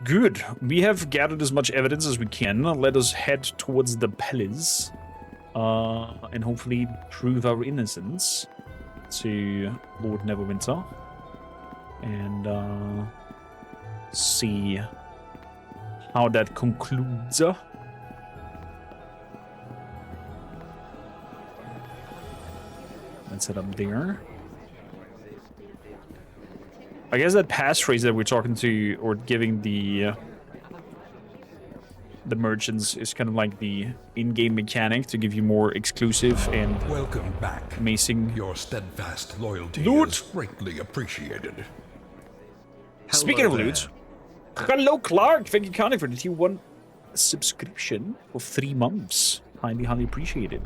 Good. We have gathered as much evidence as we can. Let us head towards the palace. And hopefully prove our innocence to Lord Neverwinter. And see how that concludes. Let's head up there. I guess that passphrase that we're talking to or giving the merchants is kind of like the in-game mechanic to give you more exclusive and welcome back. Amazing. Your steadfast loyalty Loot. is greatly appreciated. Speaking of loot, hello Clark. Thank you kindly for the tier 1 subscription for 3 months. Highly, highly appreciated.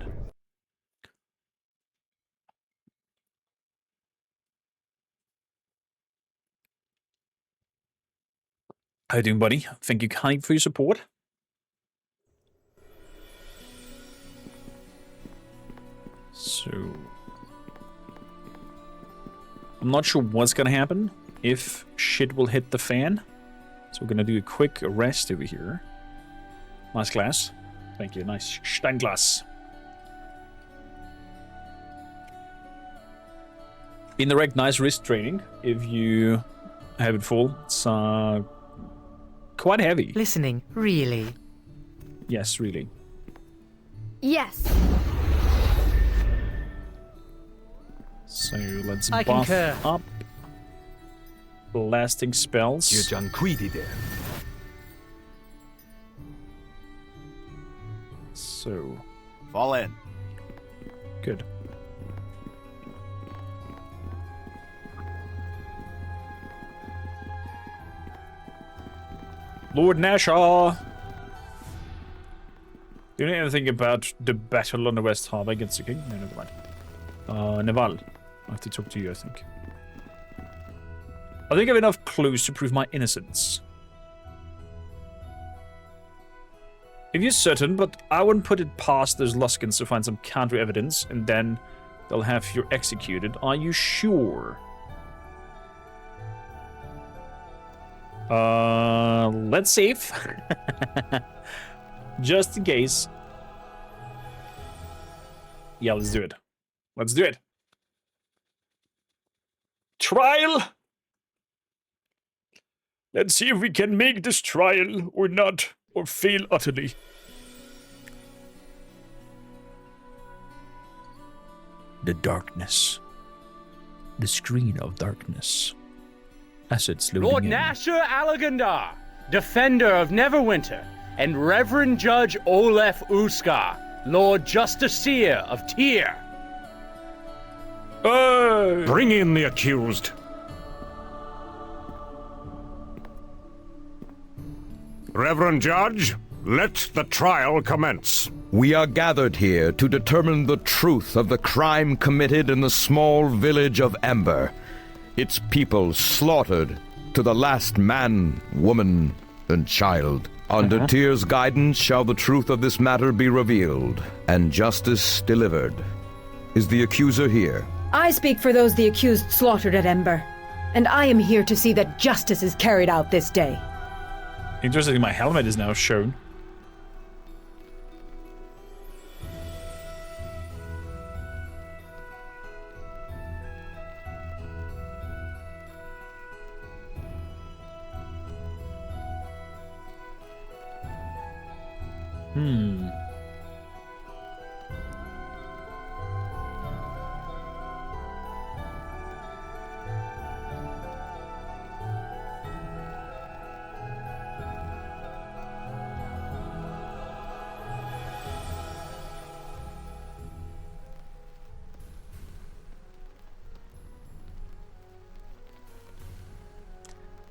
How you doing, buddy? Thank you kindly for your support. So, I'm not sure what's gonna happen if shit will hit the fan. So we're gonna do a quick rest over here. Nice glass. Thank you. Nice Steinglas. In the rec, nice wrist training. If you have it full, it's quite heavy. Listening, really? Yes, really. Yes. So let's I buff concur. up. Blasting spells. So. Fall in. Good. Lord Nashaw! Do you know anything about the battle on the West Harbor against the king? No, never mind. Naval. I have to talk to you, I think. I think I have enough clues to prove my innocence. If you're certain, but I wouldn't put it past those Luskins to find some counter evidence, and then they'll have you executed. Are you sure? Let's save. Just in case. Yeah, let's do it. Let's do it. Trial! Let's see if we can make this trial or not, or fail utterly. The darkness. The screen of darkness. Assets loading Lord in. Nasher Alagandar, Defender of Neverwinter, and Reverend Judge Olef Uskar, Lord Justiciar of Tyr. Bring in the accused. Reverend Judge, let the trial commence. We are gathered here to determine the truth of the crime committed in the small village of Ember. Its people slaughtered to the last man, woman, and child. Under Tyr's guidance shall the truth of this matter be revealed, and justice delivered. Is the accuser here? I speak for those the accused slaughtered at Ember, and I am here to see that justice is carried out this day. Interesting, my helmet is now shown.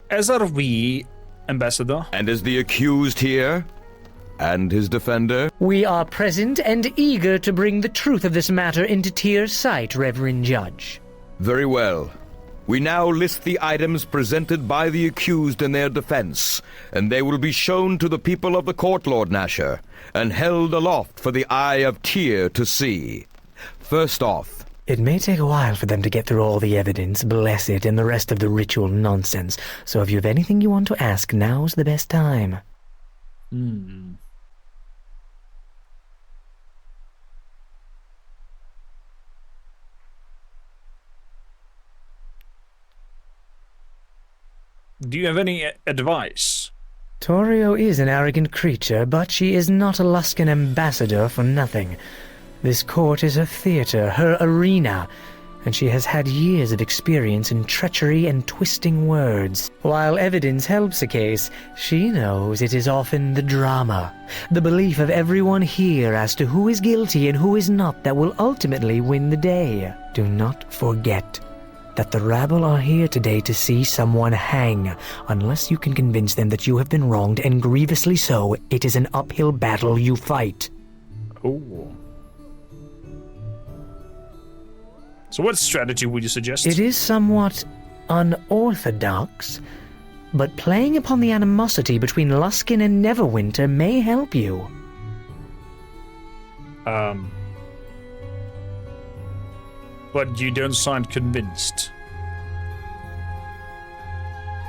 As are we, Ambassador. And is the accused here? And his defender? We are present and eager to bring the truth of this matter into Tyr's sight, Reverend Judge. Very well. We now list the items presented by the accused in their defense, and they will be shown to the people of the court, Lord Nasher, and held aloft for the eye of Tyr to see. First off, It may take a while for them to get through all the evidence, bless it, and the rest of the ritual nonsense. So if you have anything you want to ask, now's the best time. Do you have any advice? Torio is an arrogant creature, but she is not a Luskan ambassador for nothing. This court is her theater, her arena, and she has had years of experience in treachery and twisting words. While evidence helps a case, she knows it is often the drama, the belief of everyone here as to who is guilty and who is not that will ultimately win the day. Do not forget that the rabble are here today to see someone hang. Unless you can convince them that you have been wronged, and grievously so, it is an uphill battle you fight. Oh. So what strategy would you suggest? It is somewhat unorthodox, but playing upon the animosity between Luskin and Neverwinter may help you. But you don't sound convinced.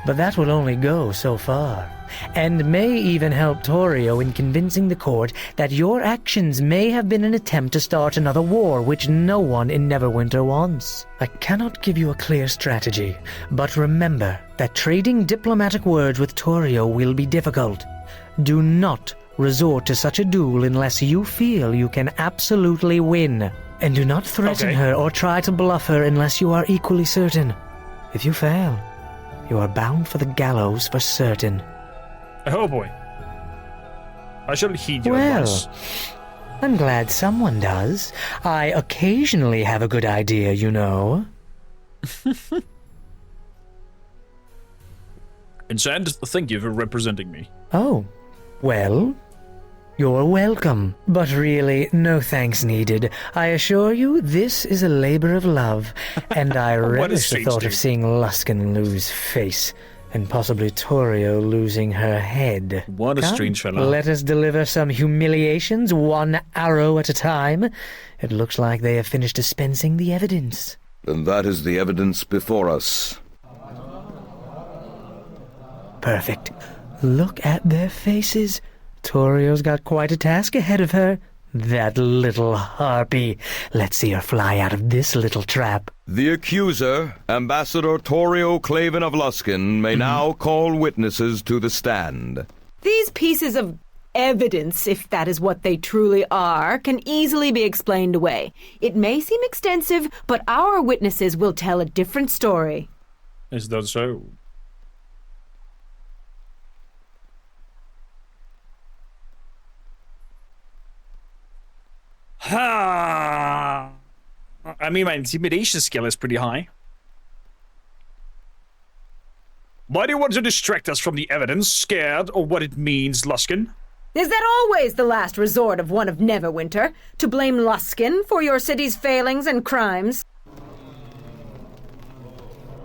But that will only go so far, and may even help Torio in convincing the court that your actions may have been an attempt to start another war which no one in Neverwinter wants. I cannot give you a clear strategy, but remember that trading diplomatic words with Torio will be difficult. Do not resort to such a duel unless you feel you can absolutely win. And do not threaten her or try to bluff her unless you are equally certain. If you fail, you are bound for the gallows for certain. Oh boy. I shall heed your advice. I'm glad someone does. I occasionally have a good idea, you know. And Sand, thank you for representing me. Oh, well, you're welcome. But really, no thanks needed. I assure you, this is a labor of love, and I relish the thought of seeing Luskan lose face, and possibly Torio losing her head. What a strange fellow. Let us deliver some humiliations, one arrow at a time. It looks like they have finished dispensing the evidence. Then that is the evidence before us. Perfect. Look at their faces. Torio's got quite a task ahead of her. That little harpy. Let's see her fly out of this little trap. The accuser, Ambassador Torio Claven of Luskan, may now call witnesses to the stand. These pieces of evidence, if that is what they truly are, can easily be explained away. It may seem extensive, but our witnesses will tell a different story. Is that so? Ha! I mean, my intimidation skill is pretty high. Why do you want to distract us from the evidence? Scared of what it means, Luskin? Is that always the last resort of one of Neverwinter? To blame Luskin for your city's failings and crimes?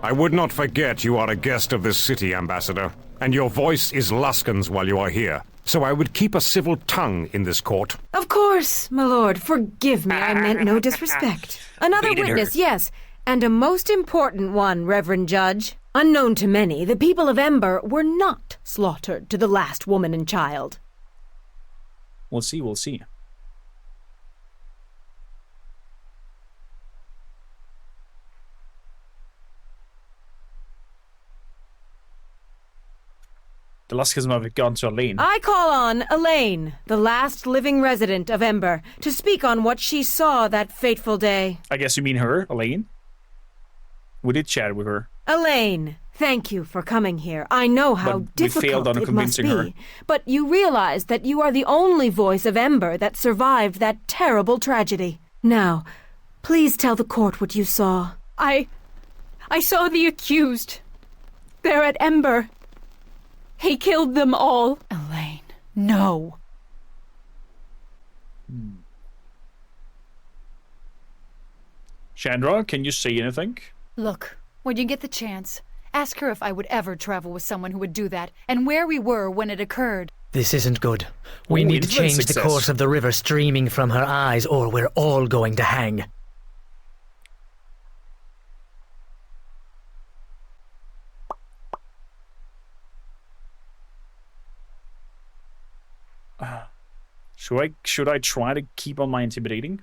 I would not forget you are a guest of this city, Ambassador, and your voice is Luskan's while you are here. So I would keep a civil tongue in this court. Of course, my lord. Forgive me, I meant no disrespect. Another witness, yes, and a most important one, Reverend Judge. Unknown to many, the people of Ember were not slaughtered to the last woman and child. We'll see, we'll see. The Luskans might have gone to Elaine. I call on Elaine, the last living resident of Ember, to speak on what she saw that fateful day. I guess you mean her, Elaine? We did chat with her. Elaine, thank you for coming here. I know how difficult it must be, but you realize that you are the only voice of Ember that survived that terrible tragedy. Now, please tell the court what you saw. I saw the accused. They're at Ember. He killed them all. Elaine, no. Chandra, can you say anything? Look, when you get the chance, ask her if I would ever travel with someone who would do that, and where we were when it occurred. This isn't good. We need to change the course of the river streaming from her eyes, or we're all going to hang. Should I try to keep on my intimidating?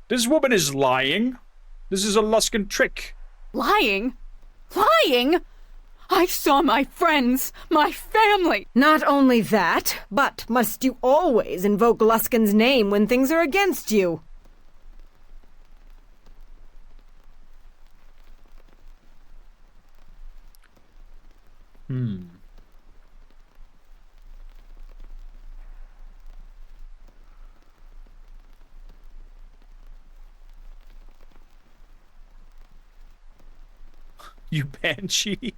This woman is lying. This is a Luskan trick. Lying? Lying? I saw my friends, my family. Not only that, but must you always invoke Luskan's name when things are against you? You banshee.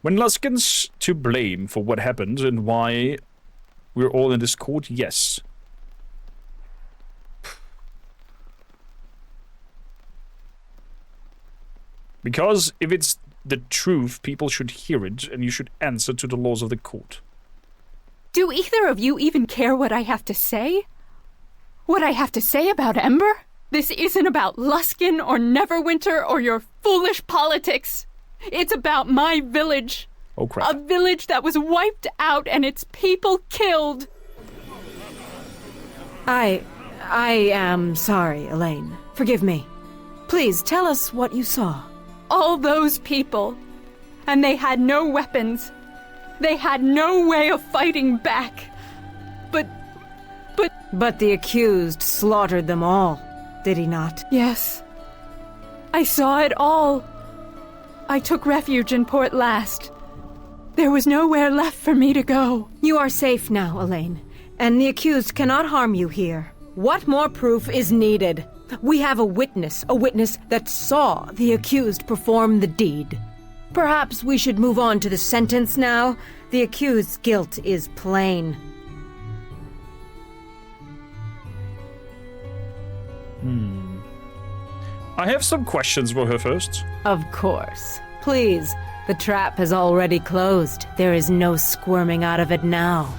When Luskan's to blame for what happened and why we're all in this court, yes. Because if it's the truth, people should hear it, and you should answer to the laws of the court. Do either of you even care what I have to say? What I have to say about Ember? This isn't about Luskan or Neverwinter or your foolish politics. It's about my village. Oh, crap. A village that was wiped out and its people killed. I am sorry, Elaine. Forgive me. Please tell us what you saw. All those people. And they had no weapons. They had no way of fighting back. But the accused slaughtered them all, did he not? Yes. I saw it all. I took refuge in Port Last. There was nowhere left for me to go. You are safe now, Elaine, and the accused cannot harm you here. What more proof is needed? We have a witness that saw the accused perform the deed. Perhaps we should move on to the sentence now. The accused's guilt is plain. I have some questions for her first. Of course. Please, the trap has already closed. There is no squirming out of it now.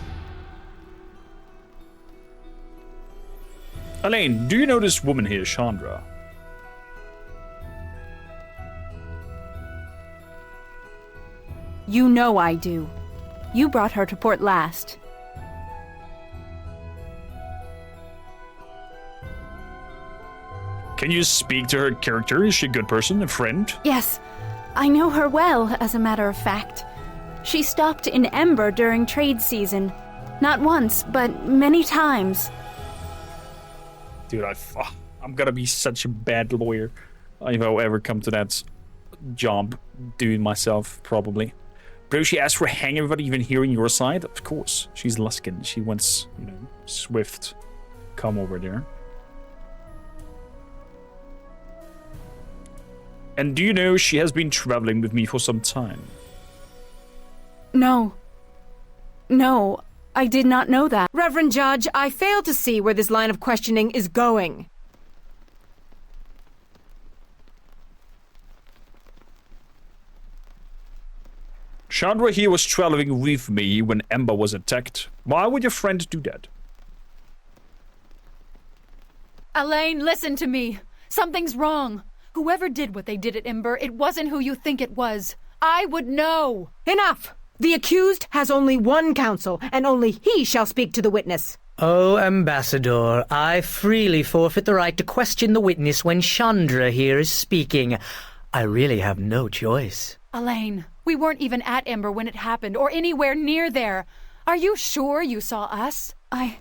Elaine, do you know this woman here, Chandra? You know I do. You brought her to Port Last. Can you speak to her character? Is she a good person, a friend? Yes, I know her well, as a matter of fact. She stopped in Ember during trade season. Not once, but many times. Dude, I'm gonna be such a bad lawyer if I ever come to that job doing myself, probably. Bro, she asked for hang everybody, even hearing your side? Of course. She's Luskan. She wants, swift come over there. And do you know she has been traveling with me for some time? No, I did not know that. Reverend Judge, I fail to see where this line of questioning is going. Chandra here was traveling with me when Ember was attacked. Why would your friend do that? Elaine, listen to me. Something's wrong. Whoever did what they did at Ember, it wasn't who you think it was. I would know. Enough! The accused has only one counsel, and only he shall speak to the witness. Oh, Ambassador, I freely forfeit the right to question the witness when Chandra here is speaking. I really have no choice. Elaine, we weren't even at Ember when it happened, or anywhere near there. Are you sure you saw us? I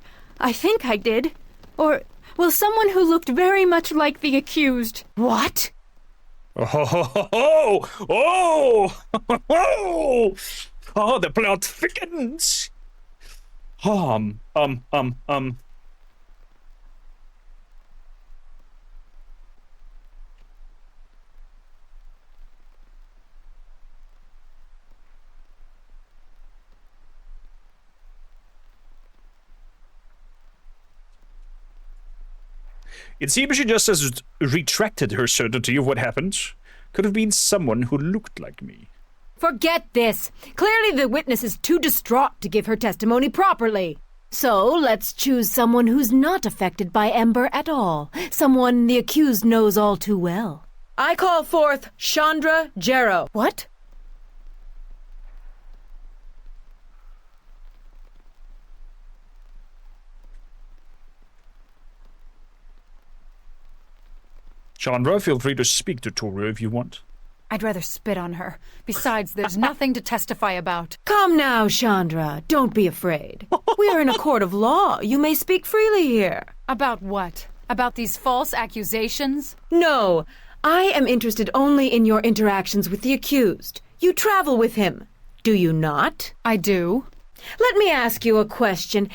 think I did. Or, well, someone who looked very much like the accused. What? Oh, the plot thickens. It seems she just has retracted her certainty of what happened. Could have been someone who looked like me. Forget this. Clearly the witness is too distraught to give her testimony properly. So let's choose someone who's not affected by Ember at all. Someone the accused knows all too well. I call forth Chandra Jarrow. What? Chandra, feel free to speak to Toru if you want. I'd rather spit on her. Besides, there's nothing to testify about. Come now, Chandra. Don't be afraid. We are in a court of law. You may speak freely here. About what? About these false accusations? No. I am interested only in your interactions with the accused. You travel with him, do you not? I do. Let me ask you a question.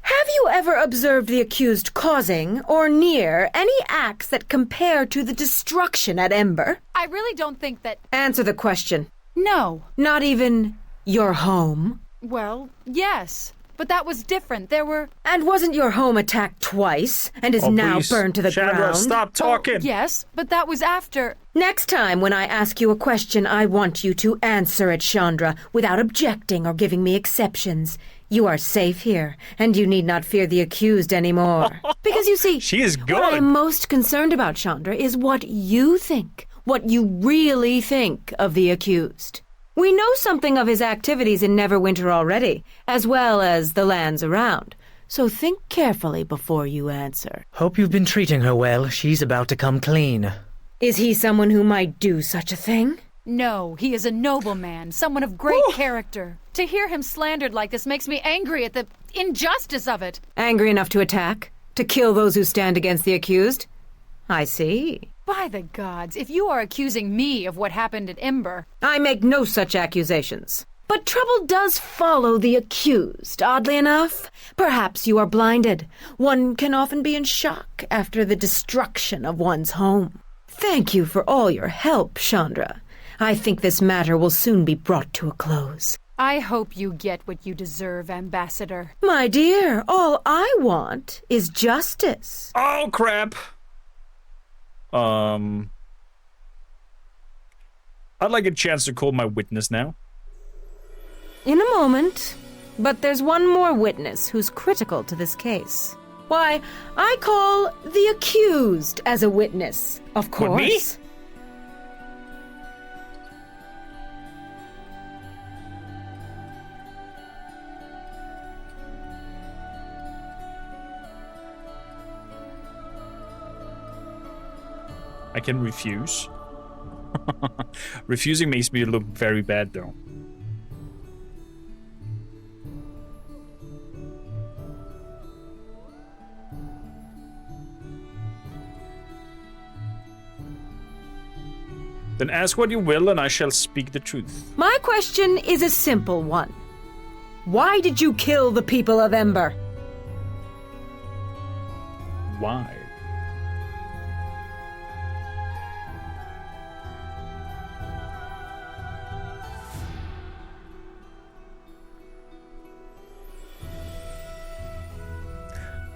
Have you ever observed the accused causing, or near, any acts that compare to the destruction at Ember? I really don't think that... Answer the question. No. Not even your home? Well, yes. But that was different. There were... And wasn't your home attacked twice, and is now please. burned to the Chandra, ground? Stop talking! Oh, yes, but that was after... Next time when I ask you a question, I want you to answer it, Chandra, without objecting or giving me exceptions. You are safe here, and you need not fear the accused anymore. Because you see, she is good. What I'm most concerned about, Chandra, is what you think. What you really think of the accused. We know something of his activities in Neverwinter already, as well as the lands around. So think carefully before you answer. Hope you've been treating her well. She's about to come clean. Is he someone who might do such a thing? No, he is a noble man, someone of great character. To hear him slandered like this makes me angry at the injustice of it. Angry enough to attack? To kill those who stand against the accused? I see. By the gods, if you are accusing me of what happened at Ember... I make no such accusations. But trouble does follow the accused, oddly enough. Perhaps you are blinded. One can often be in shock after the destruction of one's home. Thank you for all your help, Chandra. I think this matter will soon be brought to a close. I hope you get what you deserve, Ambassador. My dear, all I want is justice. Oh, crap. I'd like a chance to call my witness now. In a moment. But there's one more witness who's critical to this case. Why, I call the accused as a witness, of course. With me? I can refuse. Refusing makes me look very bad, though. Then ask what you will, and I shall speak the truth. My question is a simple one. Why did you kill the people of Ember? Why?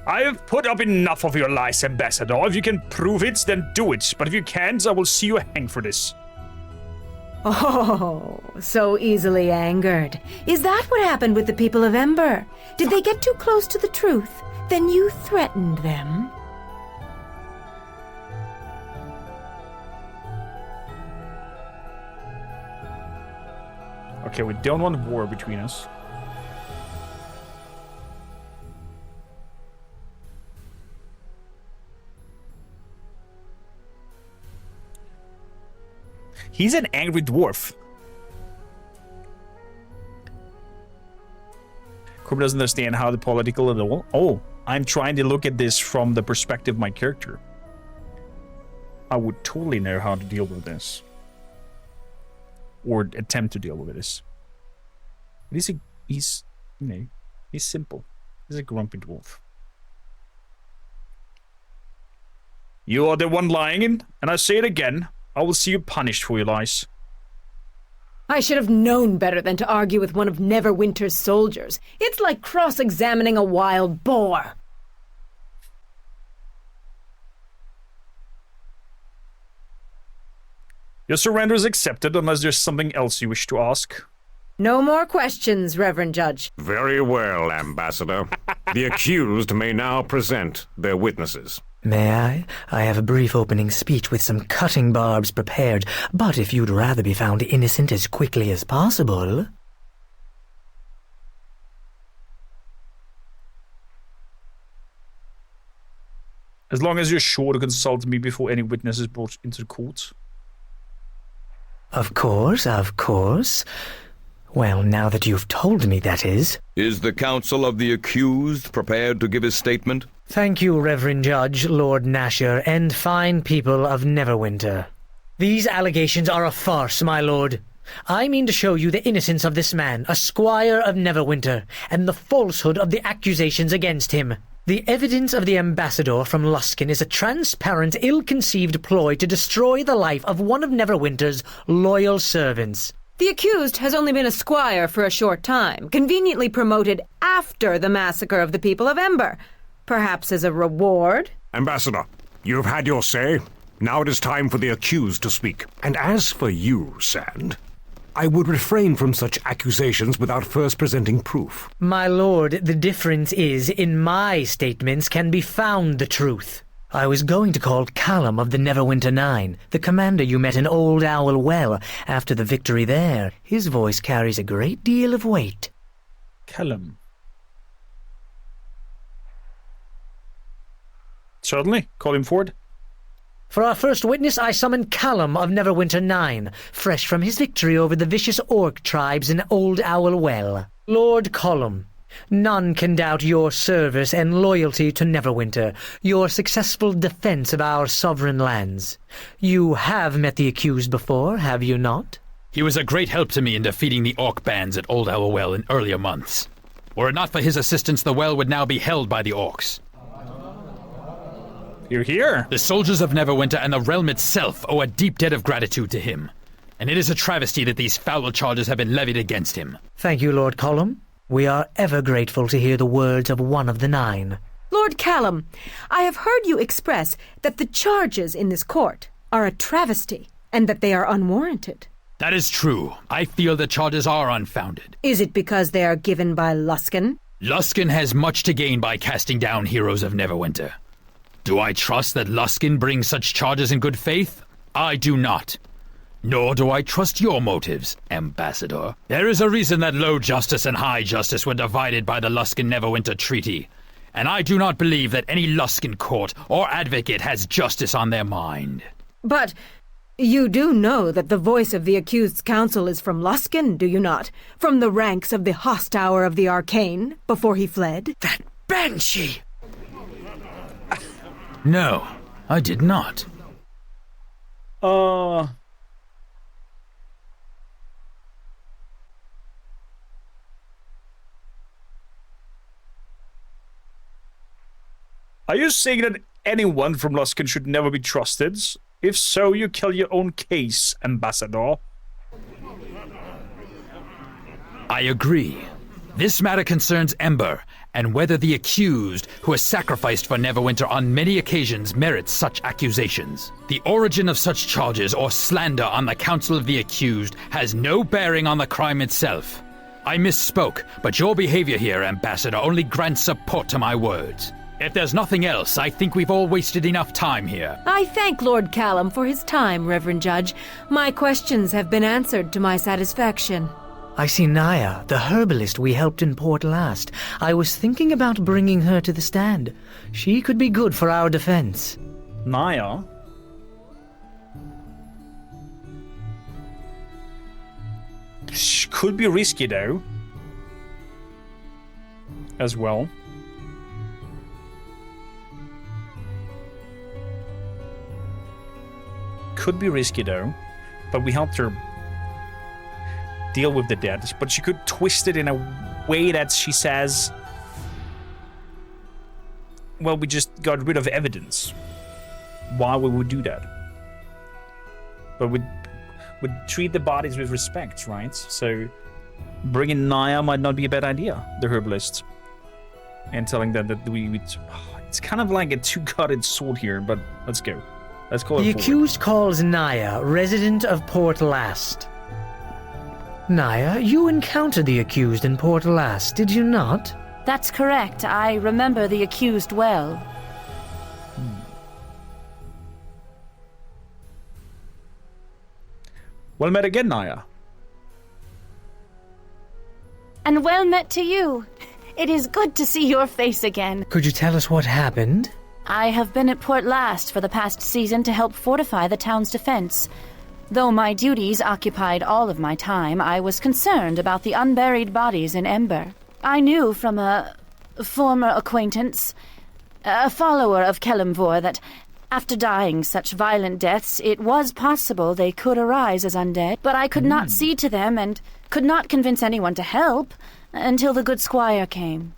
I have put up enough of your lies, Ambassador. If you can prove it, then do it. But if you can't, I will see you hang for this. Oh, so easily angered. Is that what happened with the people of Ember? Did they get too close to the truth? Then you threatened them? Okay, we don't want war between us. He's an angry dwarf. Korma doesn't understand how the political at all. Oh, I'm trying to look at this from the perspective of my character. I would totally know how to deal with this. Or attempt to deal with this. But he's simple. He's a grumpy dwarf. You are the one lying, and I say it again. I will see you punished for your lies. I should have known better than to argue with one of Neverwinter's soldiers. It's like cross-examining a wild boar. Your surrender is accepted unless there's something else you wish to ask. No more questions, Reverend Judge. Very well, Ambassador. The accused may now present their witnesses. May I? I have a brief opening speech with some cutting barbs prepared, but if you'd rather be found innocent as quickly as possible... As long as you're sure to consult me before any witness is brought into the court. Of course, of course. Well, now that you've told me, that is. Is the counsel of the accused prepared to give his statement? Thank you, Reverend Judge, Lord Nasher, and fine people of Neverwinter. These allegations are a farce, my lord. I mean to show you the innocence of this man, a squire of Neverwinter, and the falsehood of the accusations against him. The evidence of the ambassador from Luskan is a transparent, ill-conceived ploy to destroy the life of one of Neverwinter's loyal servants. The accused has only been a squire for a short time, conveniently promoted after the massacre of the people of Ember. Perhaps as a reward? Ambassador, you have had your say. Now it is time for the accused to speak. And as for you, Sand, I would refrain from such accusations without first presenting proof. My lord, the difference is, in my statements can be found the truth. I was going to call Callum of the Neverwinter Nine, the commander you met in Old Owl Well after the victory there. His voice carries a great deal of weight. Callum. Certainly. Call him forward. For our first witness, I summon Callum of Neverwinter Nine, fresh from his victory over the vicious orc tribes in Old Owl Well. Lord Callum, none can doubt your service and loyalty to Neverwinter, your successful defense of our sovereign lands. You have met the accused before, have you not? He was a great help to me in defeating the orc bands at Old Owl Well in earlier months. Were it not for his assistance, the well would now be held by the orcs. You're here. The soldiers of Neverwinter and the realm itself owe a deep debt of gratitude to him. And it is a travesty that these foul charges have been levied against him. Thank you, Lord Callum. We are ever grateful to hear the words of one of the nine. Lord Callum, I have heard you express that the charges in this court are a travesty, and that they are unwarranted. That is true. I feel the charges are unfounded. Is it because they are given by Luskan? Luskan has much to gain by casting down heroes of Neverwinter. Do I trust that Luskan brings such charges in good faith? I do not. Nor do I trust your motives, Ambassador. There is a reason that low justice and high justice were divided by the Luskan-Neverwinter Treaty, and I do not believe that any Luskan court or advocate has justice on their mind. But you do know that the voice of the accused's counsel is from Luskan, do you not? From the ranks of the Hosthour of the Arcane, before he fled? That banshee! No, I did not. Are you saying that anyone from Luskan should never be trusted? If so, you kill your own case, Ambassador. I agree. This matter concerns Ember, and whether the accused, who has sacrificed for Neverwinter on many occasions, merits such accusations. The origin of such charges or slander on the counsel of the accused has no bearing on the crime itself. I misspoke, but your behavior here, Ambassador, only grants support to my words. If there's nothing else, I think we've all wasted enough time here. I thank Lord Callum for his time, Reverend Judge. My questions have been answered to my satisfaction. I see Naya, the herbalist we helped in Port last. I was thinking about bringing her to the stand. She could be good for our defense. Naya? She could be risky, though. As well. Could be risky, though. But we helped her deal with the dead, but she could twist it in a way that she says, well, we just got rid of evidence. Why would we do that? But we'd treat the bodies with respect, right? So bringing Naya might not be a bad idea, the herbalist, and telling them that it's kind of like a two-guarded sword here, but let's go. Let's call it The forward. accused calls Naya, resident of Port Last. Naya, you encountered the accused in Port Last, did you not? That's correct. I remember the accused well. Well met again, Naya. And well met to you. It is good to see your face again. Could you tell us what happened? I have been at Port Last for the past season to help fortify the town's defense. Though my duties occupied all of my time, I was concerned about the unburied bodies in Ember. I knew from a former acquaintance, a follower of Kelemvor, that after dying such violent deaths, it was possible they could arise as undead, but I could not see to them and could not convince anyone to help until the good squire came.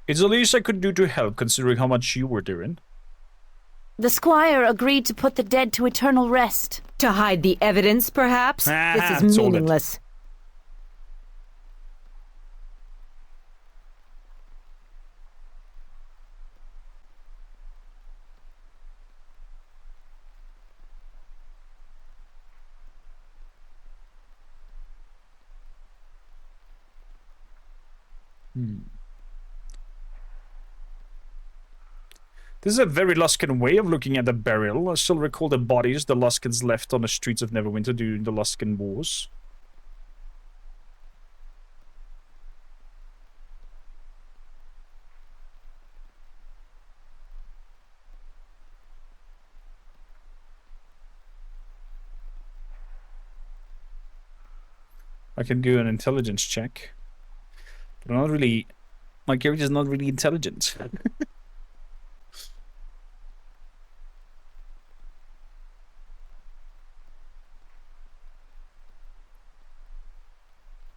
It's the least I could do to help, considering how much you were doing. The squire agreed to put the dead to eternal rest. To hide the evidence, perhaps? This is meaningless. This is a very Luskan way of looking at the burial. I still recall the bodies the Luskans left on the streets of Neverwinter during the Luskan Wars. I can do an intelligence check. But I'm not really... My character is not really intelligent.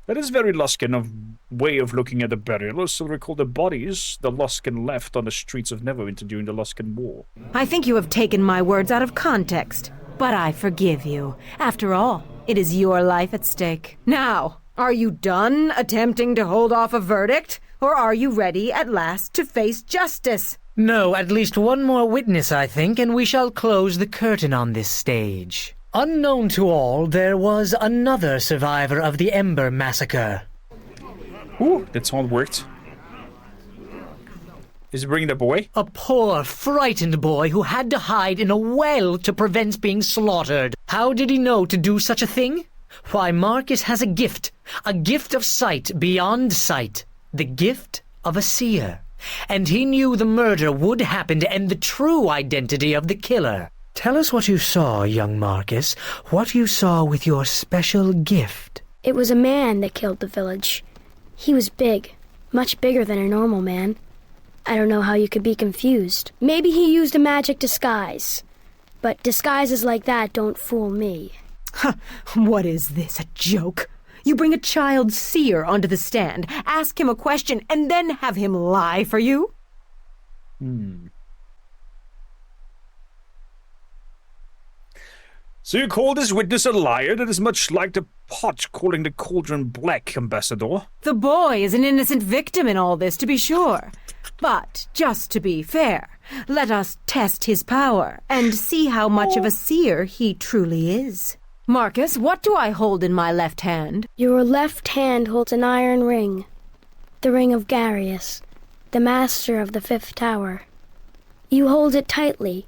That is very Luskan of way of looking at the burial. I still recall the bodies the Luskan left on the streets of Neverwinter during the Luskan War. I think you have taken my words out of context, but I forgive you. After all, it is your life at stake. Now, are you done attempting to hold off a verdict, or are you ready at last to face justice? No, at least one more witness, I think, and we shall close the curtain on this stage. Unknown to all, there was another survivor of the Ember Massacre. Ooh, that's all worked. Is he bringing the boy? A poor, frightened boy who had to hide in a well to prevent being slaughtered. How did he know to do such a thing? Why, Marcus has a gift of sight beyond sight, the gift of a seer. And he knew the murder would happen to end the true identity of the killer. Tell us what you saw, young Marcus. What you saw with your special gift. It was a man that killed the village. He was big, much bigger than a normal man. I don't know how you could be confused. Maybe he used a magic disguise. But disguises like that don't fool me. What is this, a joke? You bring a child seer onto the stand, ask him a question, and then have him lie for you? So you call this witness a liar? That is much like the pot calling the cauldron black, Ambassador. The boy is an innocent victim in all this, to be sure. But, just to be fair, let us test his power and see how much of a seer he truly is. Marcus, what do I hold in my left hand? Your left hand holds an iron ring. The ring of Garius, the master of the fifth tower. You hold it tightly,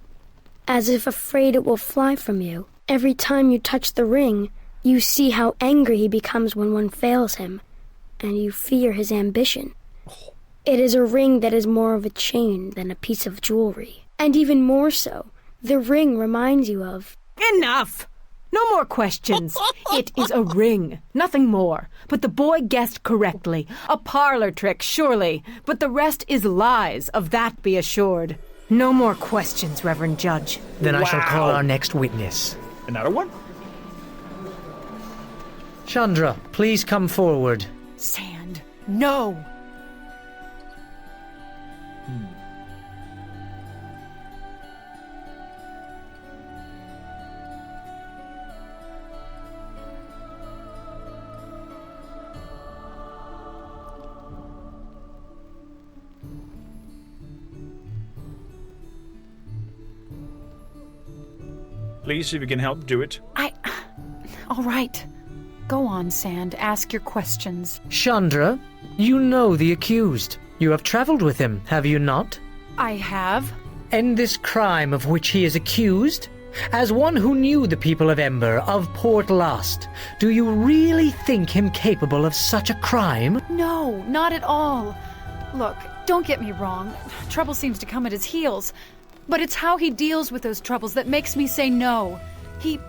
as if afraid it will fly from you. Every time you touch the ring, you see how angry he becomes when one fails him, and you fear his ambition. It is a ring that is more of a chain than a piece of jewelry. And even more so, the ring reminds you of... Enough! No more questions. It is a ring, nothing more. But the boy guessed correctly. A parlor trick, surely. But the rest is lies, of that be assured. No more questions, Reverend Judge. Then I shall call our next witness. Another one? Chandra, please come forward. Sand, no! Please, if you can help, do it. All right. Go on, Sand. Ask your questions. Chandra, you know the accused. You have traveled with him, have you not? I have. And this crime of which he is accused? As one who knew the people of Ember, of Port Lost, do you really think him capable of such a crime? No, not at all. Look, don't get me wrong. Trouble seems to come at his heels. But it's how he deals with those troubles that makes me say no. He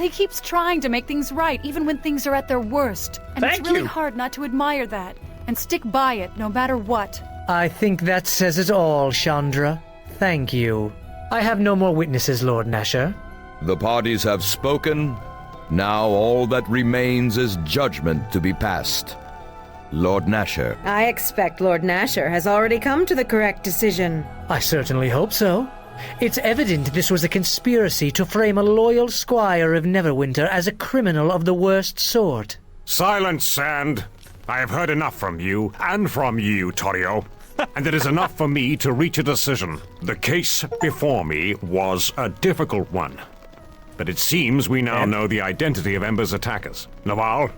keeps trying to make things right, even when things are at their worst. And it's really hard not to admire that, and stick by it no matter what. I think that says it all, Chandra. Thank you. I have no more witnesses, Lord Nasher. The parties have spoken. Now all that remains is judgment to be passed. Lord Nasher. I expect Lord Nasher has already come to the correct decision. I certainly hope so. It's evident this was a conspiracy to frame a loyal squire of Neverwinter as a criminal of the worst sort. Silence, Sand. I have heard enough from you, and from you, Torio. And it is enough for me to reach a decision. The case before me was a difficult one. But it seems we now know the identity of Ember's attackers. Naval,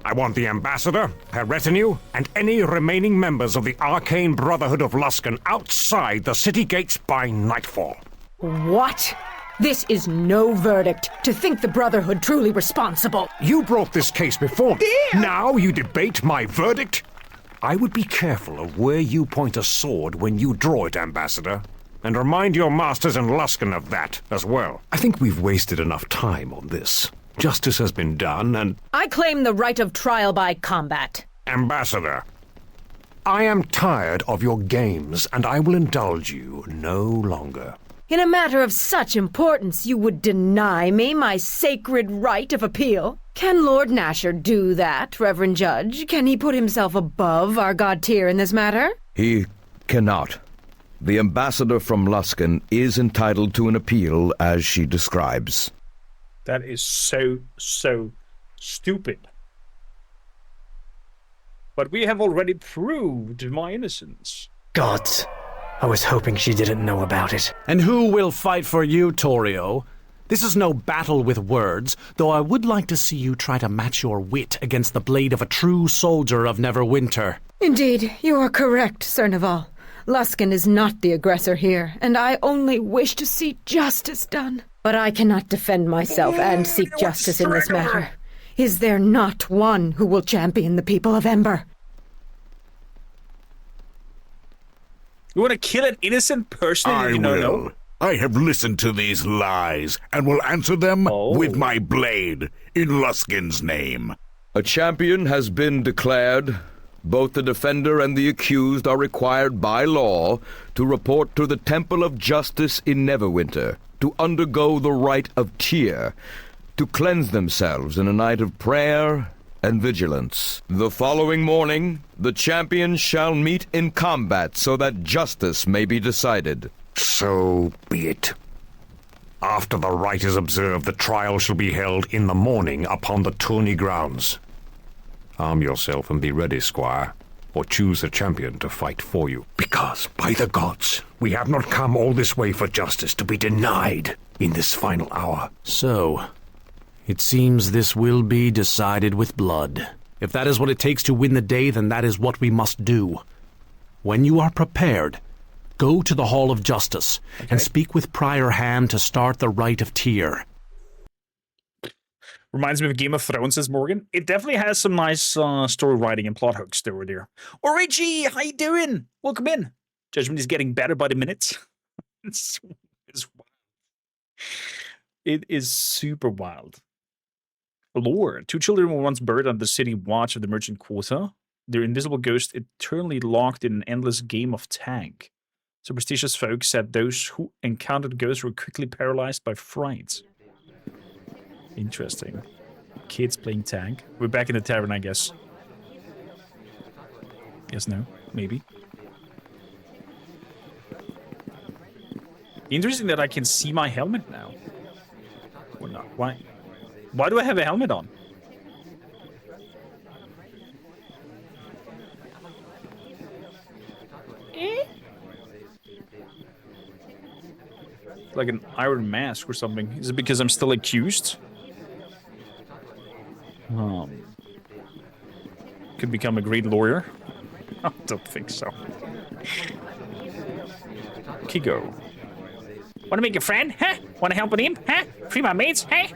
I want the ambassador, her retinue, and any remaining members of the Arcane Brotherhood of Luskan outside the city gates by nightfall. What? This is no verdict. To think the Brotherhood truly responsible. You brought this case before me. Now you debate my verdict? I would be careful of where you point a sword when you draw it, Ambassador. And remind your masters in Luskan of that as well. I think we've wasted enough time on this. Justice has been done, and... I claim the right of trial by combat. Ambassador, I am tired of your games, and I will indulge you no longer. In a matter of such importance, you would deny me my sacred right of appeal? Can Lord Nasher do that, Reverend Judge? Can he put himself above our god tier in this matter? He cannot. The ambassador from Luskan is entitled to an appeal as she describes. That is so stupid. But we have already proved my innocence. Gods. I was hoping she didn't know about it. And who will fight for you, Torio? This is no battle with words, though I would like to see you try to match your wit against the blade of a true soldier of Neverwinter. Indeed, you are correct, Sir Naval. Luskan is not the aggressor here, and I only wish to see justice done. But I cannot defend myself and seek justice in this matter. Is there not one who will champion the people of Ember? You want to kill an innocent person? I will. I have listened to these lies and will answer them with my blade in Luskin's name. A champion has been declared. Both the defender and the accused are required by law to report to the Temple of Justice in Neverwinter, to undergo the rite of tear, to cleanse themselves in a night of prayer and vigilance. The following morning, the champions shall meet in combat so that justice may be decided. So be it. After the rite is observed, the trial shall be held in the morning upon the tourney grounds. Arm yourself and be ready, squire, or choose a champion to fight for you. Because, by the gods, we have not come all this way for justice to be denied in this final hour. So, it seems this will be decided with blood. If that is what it takes to win the day, then that is what we must do. When you are prepared, go to the Hall of Justice and speak with Prior Ham to start the rite of tear. Reminds me of Game of Thrones, says Morgan. It definitely has some nice story writing and plot hooks over there. Origi, how you doing? Welcome in. Judgment is getting better by the minute. It's wild. It is super wild. Lore. 2 children were once buried on the city watch of the merchant quarter. Their invisible ghost eternally locked in an endless game of tag. Superstitious folk said those who encountered ghosts were quickly paralyzed by fright. Interesting. Kids playing tag. We're back in the tavern, I guess. Yes, no, maybe. Interesting that I can see my helmet now. Or not. Why? Why do I have a helmet on? Like an iron mask or something. Is it because I'm still accused? Could become a great lawyer. I don't think so. Kigo. Wanna make a friend? Huh? Wanna help with him? Huh? Free my mates? Huh?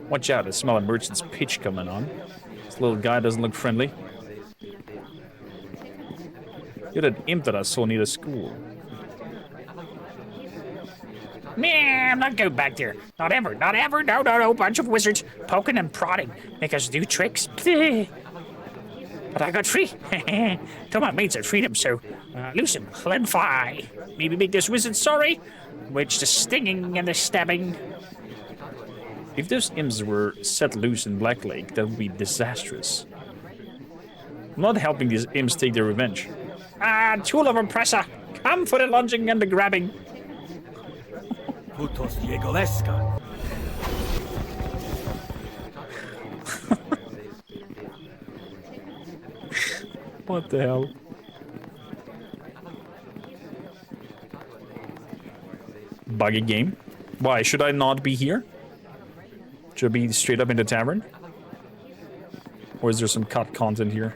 Watch out, I smell a merchant's pitch coming on. This little guy doesn't look friendly. You're that imp that I saw near the school. Man, not go back there. Not ever, not ever. No, no, no. Bunch of wizards poking and prodding. Make us do tricks. But I got free. Told my mates I'd freed him, so loose him. Let him fly. Maybe make this wizard sorry. Which the stinging and the stabbing. If those imps were set loose in Black Lake, that would be disastrous. I'm not helping these imps take their revenge. Tool of oppressor. Come for the lunging and the grabbing. Putos Yegoleska. What the hell? Buggy game? Why, should I not be here? Should I be straight up in the tavern? Or is there some cut content here?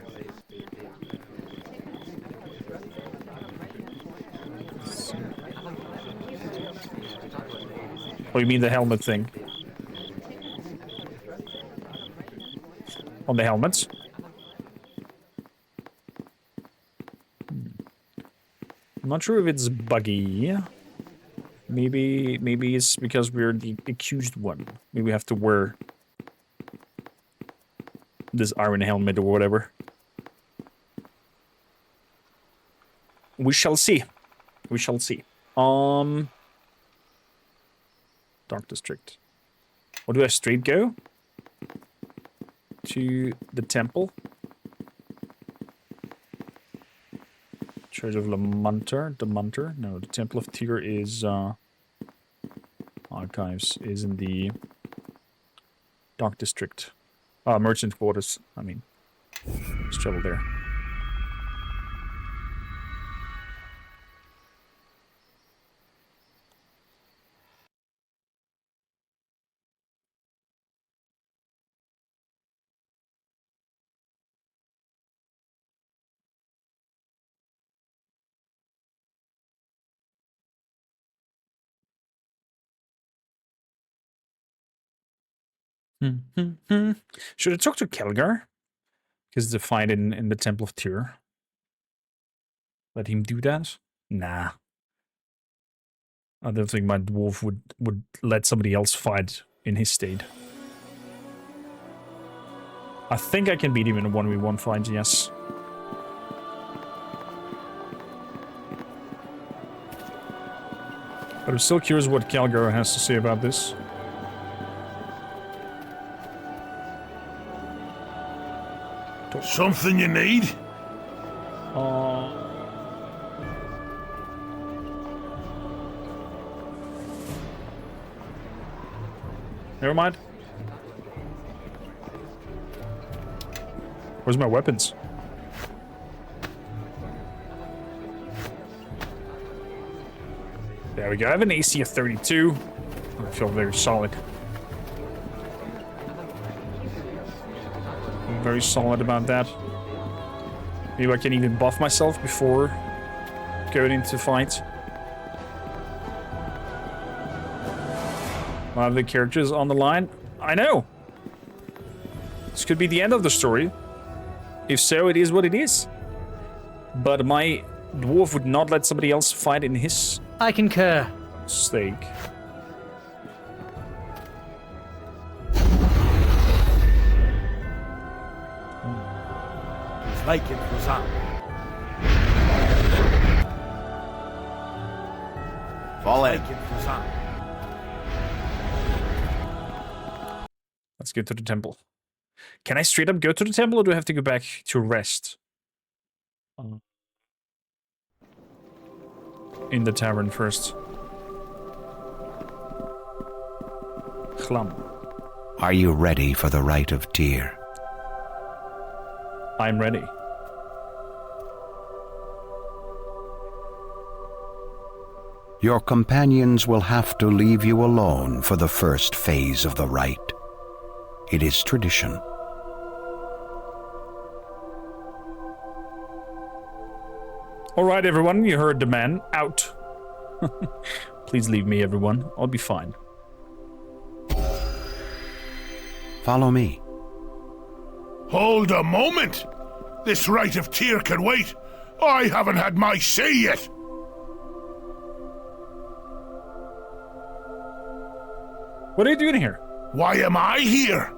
Oh, you mean the helmet thing? On the helmets? I'm not sure if it's buggy. Maybe it's because we're the accused one. Maybe we have to wear this iron helmet or whatever. We shall see. We shall see. Dark District. Or do I straight go to the temple? Church of Lamunter, no, the Temple of Tyr is, Archives is in the Dark District. Merchant Quarters, I mean. Let's travel there. Should I talk to Kelgar? Because the fight in the Temple of Tyr. Let him do that? Nah. I don't think my dwarf would let somebody else fight in his state. I think I can beat him in a 1v1 fight, yes. But I'm still curious what Kelgar has to say about this. Something you need? Never mind. Where's my weapons? There we go. I have an AC of 32. I feel very solid. I'm very solid about that. Maybe I can even buff myself before going into fight. One of the characters on the line. I know! This could be the end of the story. If so, it is what it is. But my dwarf would not let somebody else fight in his... I concur. ...stake. Like it was on. Fall in. Let's go to the temple. Can I straight up go to the temple, or do I have to go back to rest? In the tavern first. Chlam. Are you ready for the rite of Tyr? I'm ready. Your companions will have to leave you alone for the first phase of the rite. It is tradition. All right, everyone, you heard the man. Out. Please leave me, everyone. I'll be fine. Follow me. Hold a moment! This right of Tyr can wait. I haven't had my say yet. What are you doing here? Why am I here?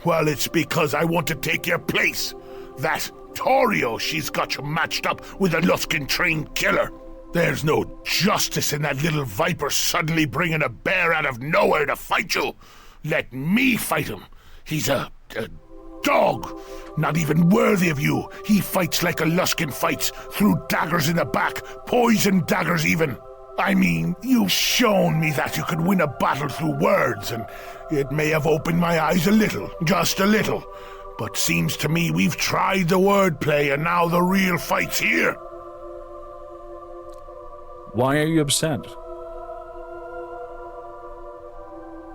Well, it's because I want to take your place. That Torio, she's got you matched up with a Luskan-trained killer. There's no justice in that little viper suddenly bringing a bear out of nowhere to fight you. Let me fight him. He's a dog. Not even worthy of you. He fights like a Luskan fights, through daggers in the back, poison daggers even. I mean, you've shown me that you could win a battle through words, and it may have opened my eyes a little, just a little. But seems to me we've tried the wordplay, and now the real fight's here. Why are you upset?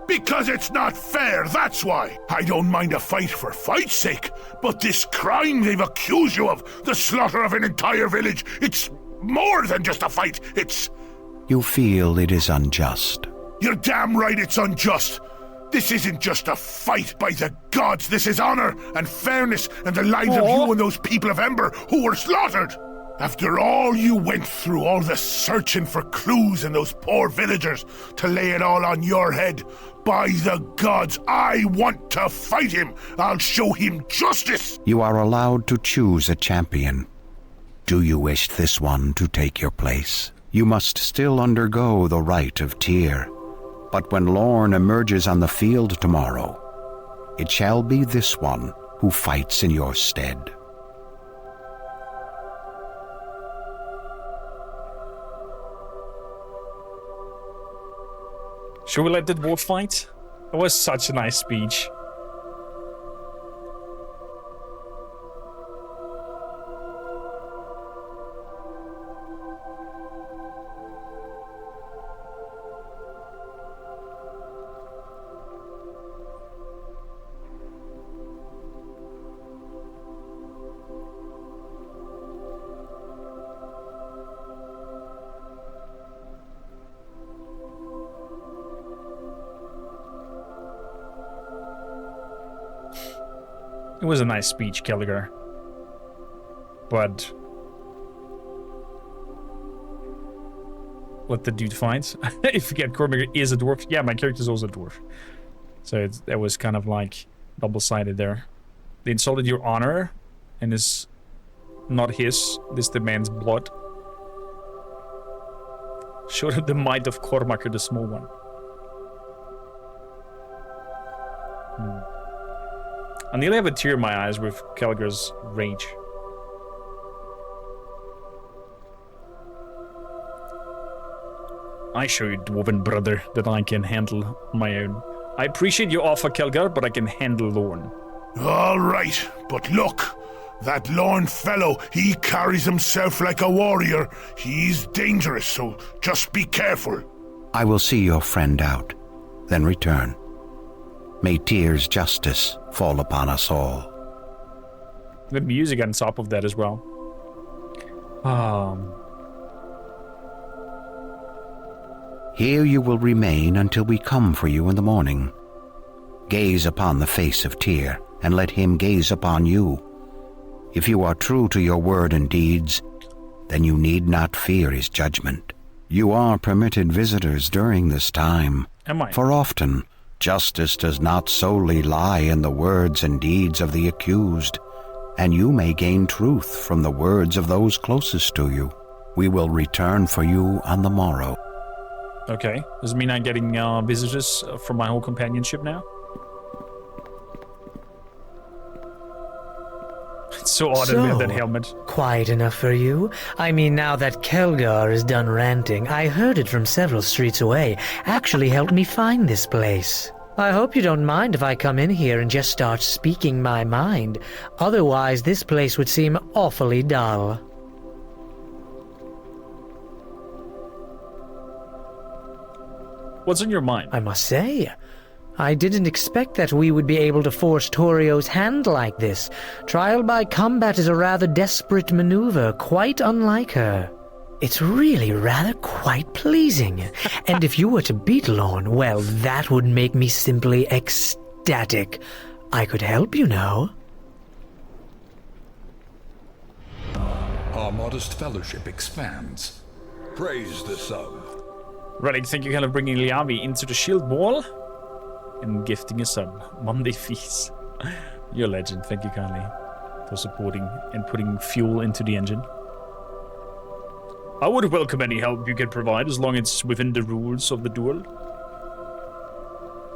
Because it's not fair, that's why. I don't mind a fight for fight's sake, but this crime they've accused you of, the slaughter of an entire village, it's more than just a fight, it's... You feel it is unjust. You're damn right it's unjust. This isn't just a fight, by the gods, this is honor and fairness and the lives of you and those people of Ember who were slaughtered. After all you went through, all the searching for clues in those poor villagers, to lay it all on your head, by the gods, I want to fight him. I'll show him justice. You are allowed to choose a champion. Do you wish this one to take your place? You must still undergo the rite of Tyr. But when Lorne emerges on the field tomorrow, it shall be this one who fights in your stead. Should we let the dwarf fight? It was such a nice speech. It was a nice speech, Kelliger. But... let the dude fight. I forget Cormac is a dwarf. Yeah, my character's also a dwarf. So that was kind of like double-sided there. They insulted your honor, and is not his. This demands blood. Showed him the might of Kormakr the Small One. I nearly have a tear in my eyes with Kelliger's rage. I show you, dwarven brother, that I can handle on my own. I appreciate your offer, Kelgar, but I can handle Lorne. All right, but look, that Lorne fellow, he carries himself like a warrior. He's dangerous, so just be careful. I will see your friend out, then return. May Tyr's justice fall upon us all. The music on top of that as well. Here you will remain until we come for you in the morning. Gaze upon the face of Tyr, and let him gaze upon you. If you are true to your word and deeds, then you need not fear his judgment. You are permitted visitors during this time. Am I? For often, justice does not solely lie in the words and deeds of the accused, and you may gain truth from the words of those closest to you. We will return for you on the morrow. Okay. Does it mean I'm getting visitors from my whole companionship now? It's so odd to wear that helmet. Quiet enough for you? I mean, now that Kelgar is done ranting, I heard it from several streets away. Actually helped me find this place. I hope you don't mind if I come in here and just start speaking my mind. Otherwise, this place would seem awfully dull. What's on your mind? I must say, I didn't expect that we would be able to force Torio's hand like this. Trial by combat is a rather desperate maneuver, quite unlike her. It's really rather quite pleasing. And if you were to beat Lorne, well, that would make me simply ecstatic. I could help, you know. Our modest fellowship expands. Praise the sub. Relic, thank you, Helen, bringing Liavi into the shield wall and gifting a sub. Monday feast. You're a legend. Thank you kindly for supporting and putting fuel into the engine. I would welcome any help you can provide as long as it's within the rules of the duel.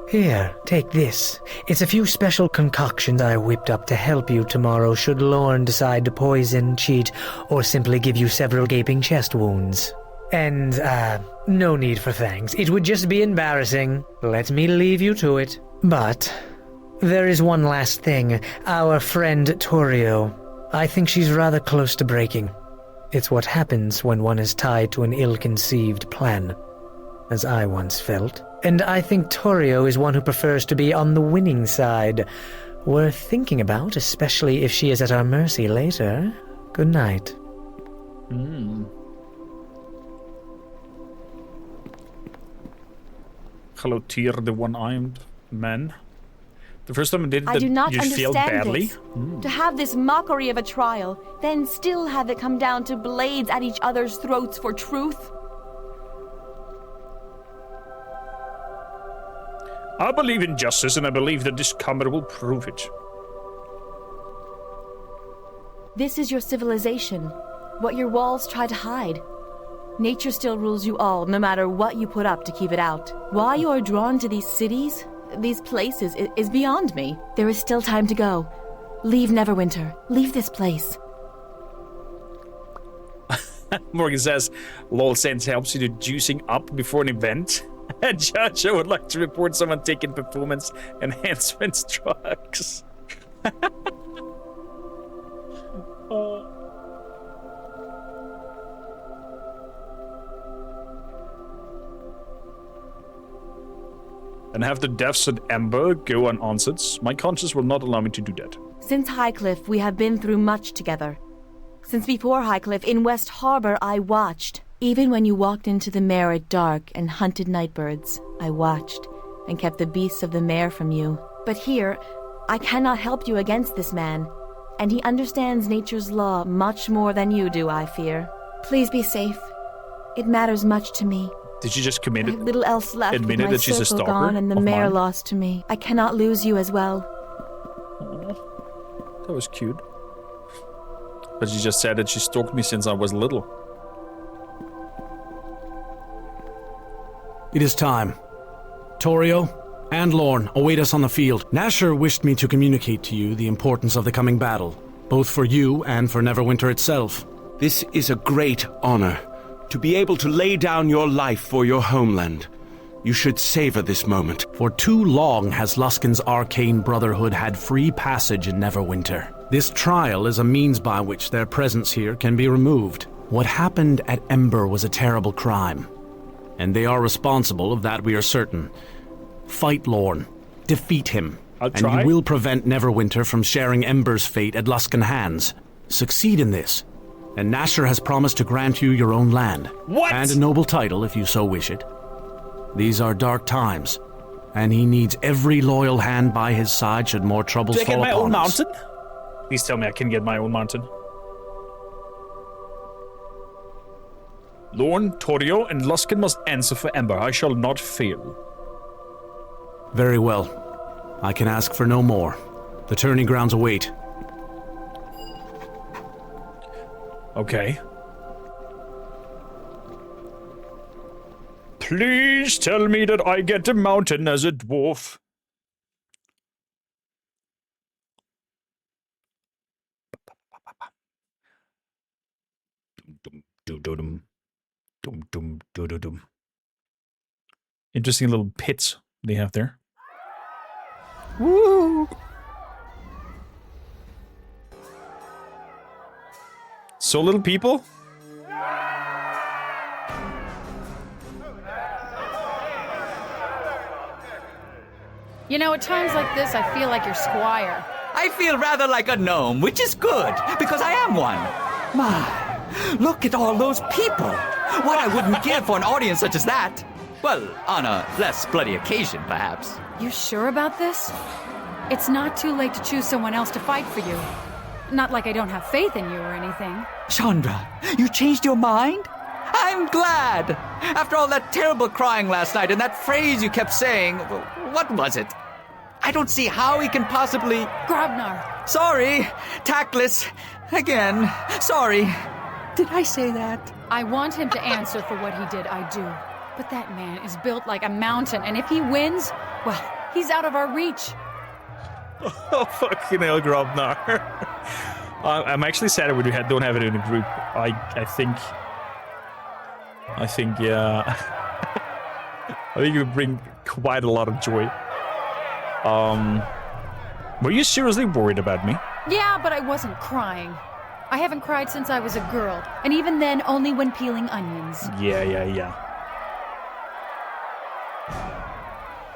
Here, take this. It's a few special concoctions I whipped up to help you tomorrow should Lorne decide to poison, cheat, or simply give you several gaping chest wounds. And, no need for thanks. It would just be embarrassing. Let me leave you to it. But there is one last thing. Our friend Torio. I think she's rather close to breaking. It's what happens when one is tied to an ill-conceived plan, as I once felt. And I think Torio is one who prefers to be on the winning side. Worth thinking about, especially if she is at our mercy later. Good night. Hello, Tyr, the one-armed man. The first time I did I that, do not you failed understand badly. this. To have this mockery of a trial, then still have it come down to blades at each other's throats for truth. I believe in justice, and I believe that this combat will prove it. This is your civilization, what your walls try to hide. Nature still rules you all, no matter what you put up to keep it out. Why you are drawn to these cities, these places, is beyond me. There is still time to go. Leave Neverwinter. Leave this place. Morgan says, LOL Sense helps you to juicing up before an event. Judge, I would like to report someone taking performance enhancement drugs. And have the deaths at Ember go unanswered. My conscience will not allow me to do that. Since Highcliffe, we have been through much together. Since before Highcliffe, in West Harbor, I watched. Even when you walked into the mare at dark and hunted nightbirds, I watched and kept the beasts of the mare from you. But here, I cannot help you against this man, and he understands nature's law much more than you do, I fear. Please be safe. It matters much to me. Did she just commit I it? have little else left with Admitted my that she's a circle stalker gone and the of mare mine? lost to me. I cannot lose you as well. That was cute. But she just said that she stalked me since I was little. It is time. Torio and Lorne await us on the field. Nasher wished me to communicate to you the importance of the coming battle, both for you and for Neverwinter itself. This is a great honor, to be able to lay down your life for your homeland. You should savor this moment. For too long has Luskin's arcane brotherhood had free passage in Neverwinter. This trial is a means by which their presence here can be removed. What happened at Ember was a terrible crime, and they are responsible of that, we are certain. Fight Lorne. Defeat him. And you will prevent Neverwinter from sharing Ember's fate at Luskin hands. Succeed in this, and Nasher has promised to grant you your own land. What? And a noble title if you so wish it. These are dark times, and he needs every loyal hand by his side should more troubles fall upon us. Do I get my own mountain? Please tell me I can get my own mountain. Lorne, Torio, and Luskin must answer for Ember. I shall not fail. Very well. I can ask for no more. The tourney grounds await. Okay. Please tell me that I get a mountain as a dwarf. Interesting little pits they have there. Woo! So little people? You know, at times like this, I feel like your squire. I feel rather like a gnome, which is good, because I am one. My, Look at all those people! What I wouldn't give for an audience such as that! Well, on a less bloody occasion, perhaps. You sure about this? It's not too late to choose someone else to fight for you. Not like I don't have faith in you or anything. Chandra, you changed your mind? I'm glad! After all that terrible crying last night and that phrase you kept saying, what was it? I don't see how he can possibly... Grobnar! Sorry, tactless. Again, sorry. Did I say that? I want him to answer for what he did, I do. But that man is built like a mountain, and if he wins, well, he's out of our reach. Oh, fucking hell, Grobnar. I'm actually sad we don't have it in a group. I think, yeah. I think it would bring quite a lot of joy. Were you seriously worried about me? Yeah, but I wasn't crying. I haven't cried since I was a girl, and even then only when peeling onions. Yeah.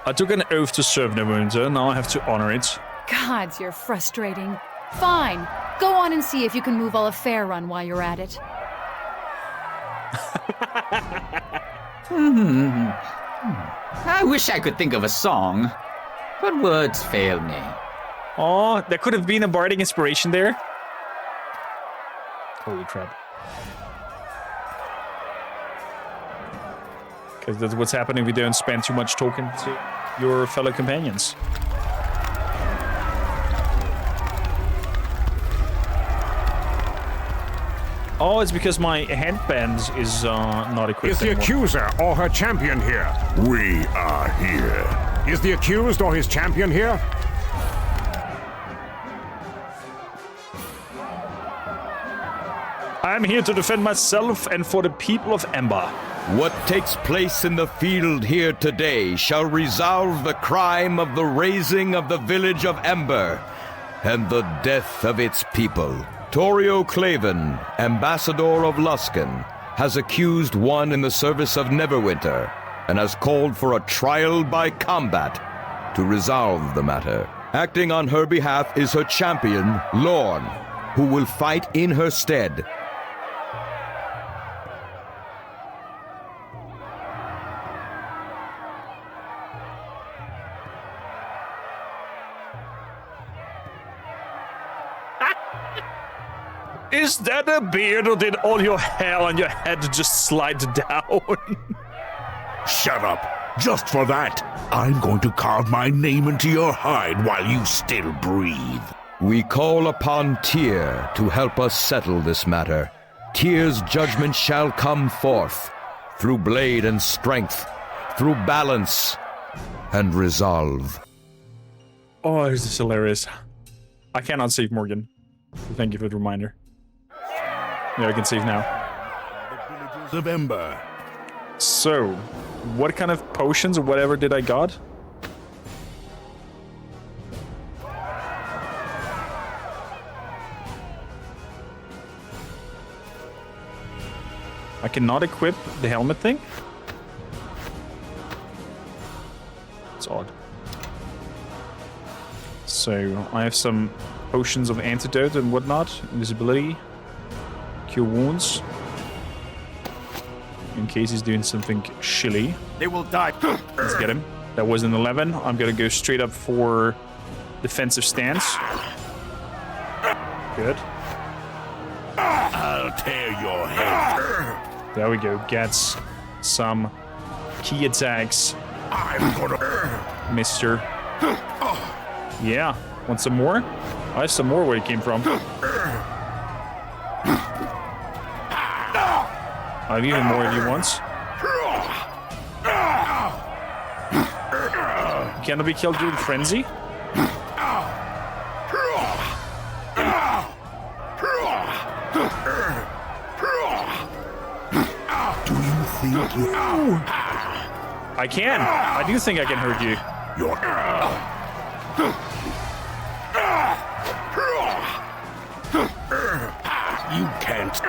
I took an oath to serve Neverwinter, now I have to honor it. Gods, you're frustrating. Fine, go on and see if you can move all of Fairrun while you're at it. I wish I could think of a song, but words fail me. Oh, there could have been a bardic inspiration there. Holy crap. Because that's what's happening if you don't spend too much talking to your fellow companions. Oh, it's because my headband is not equipped Is the anymore. accuser or her champion here? We are here. Is the accused or his champion here? I'm here to defend myself and for the people of Ember. What takes place in the field here today shall resolve the crime of the razing of the village of Ember and the death of its people. Torio Claven, ambassador of Luskan, has accused one in the service of Neverwinter and has called for a trial by combat to resolve the matter. Acting on her behalf is her champion, Lorne, who will fight in her stead. Is that a beard, or did all your hair on your head just slide down? Shut up. Just for that, I'm going to carve my name into your hide while you still breathe. We call upon Tyr to help us settle this matter. Tyr's judgment shall come forth through blade and strength, through balance and resolve. Oh, this is hilarious. I cannot save Morgan. Thank you for the reminder. Yeah, I can save now. The villages of Ember. So, what kind of potions or whatever did I got? I cannot equip the helmet thing? It's odd. So, I have some potions of antidote and whatnot. Invisibility. Cure wounds. In case he's doing something shilly. They will die. Let's get him. That was an 11. I'm gonna go straight up for defensive stance. Good. I'll tear your head. There we go. Gets some key attacks. I'm gonna... Mr. Yeah. Want some more? I have some more where it came from. I have even more if you want. Cannot be killed during frenzy. Do you think you... I can. I do think I can hurt you. You can't.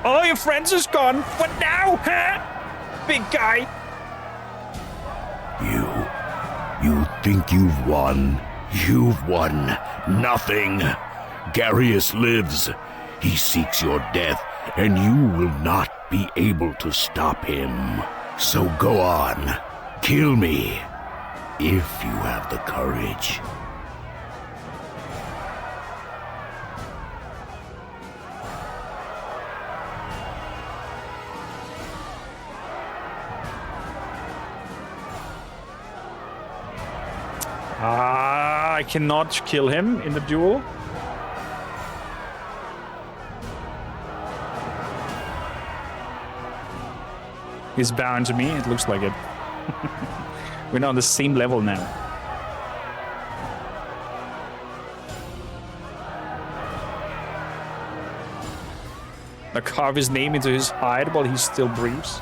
Oh, your friends is gone. What now, huh? big guy. You think you've won? You've won nothing. Garius lives. He seeks your death, and you will not be able to stop him. So go on. Kill me, if you have the courage. I cannot kill him in the duel. He's bound to me, it looks like it. We're not on the same level now. I carve his name into his hide while he still breathes.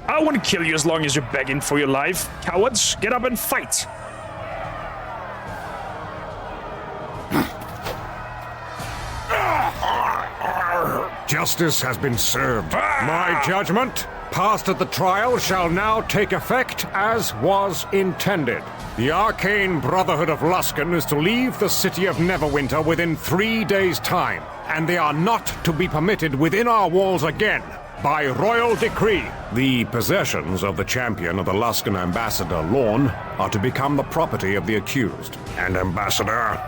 I want to kill you as long as you're begging for your life. Cowards, get up and fight! Justice has been served. My judgment, passed at the trial, shall now take effect as was intended. The Arcane Brotherhood of Luskan is to leave the city of Neverwinter within 3 days' time, and they are not to be permitted within our walls again. By royal decree, the possessions of the champion of the Luskan ambassador, Lorne, are to become the property of the accused. And Ambassador,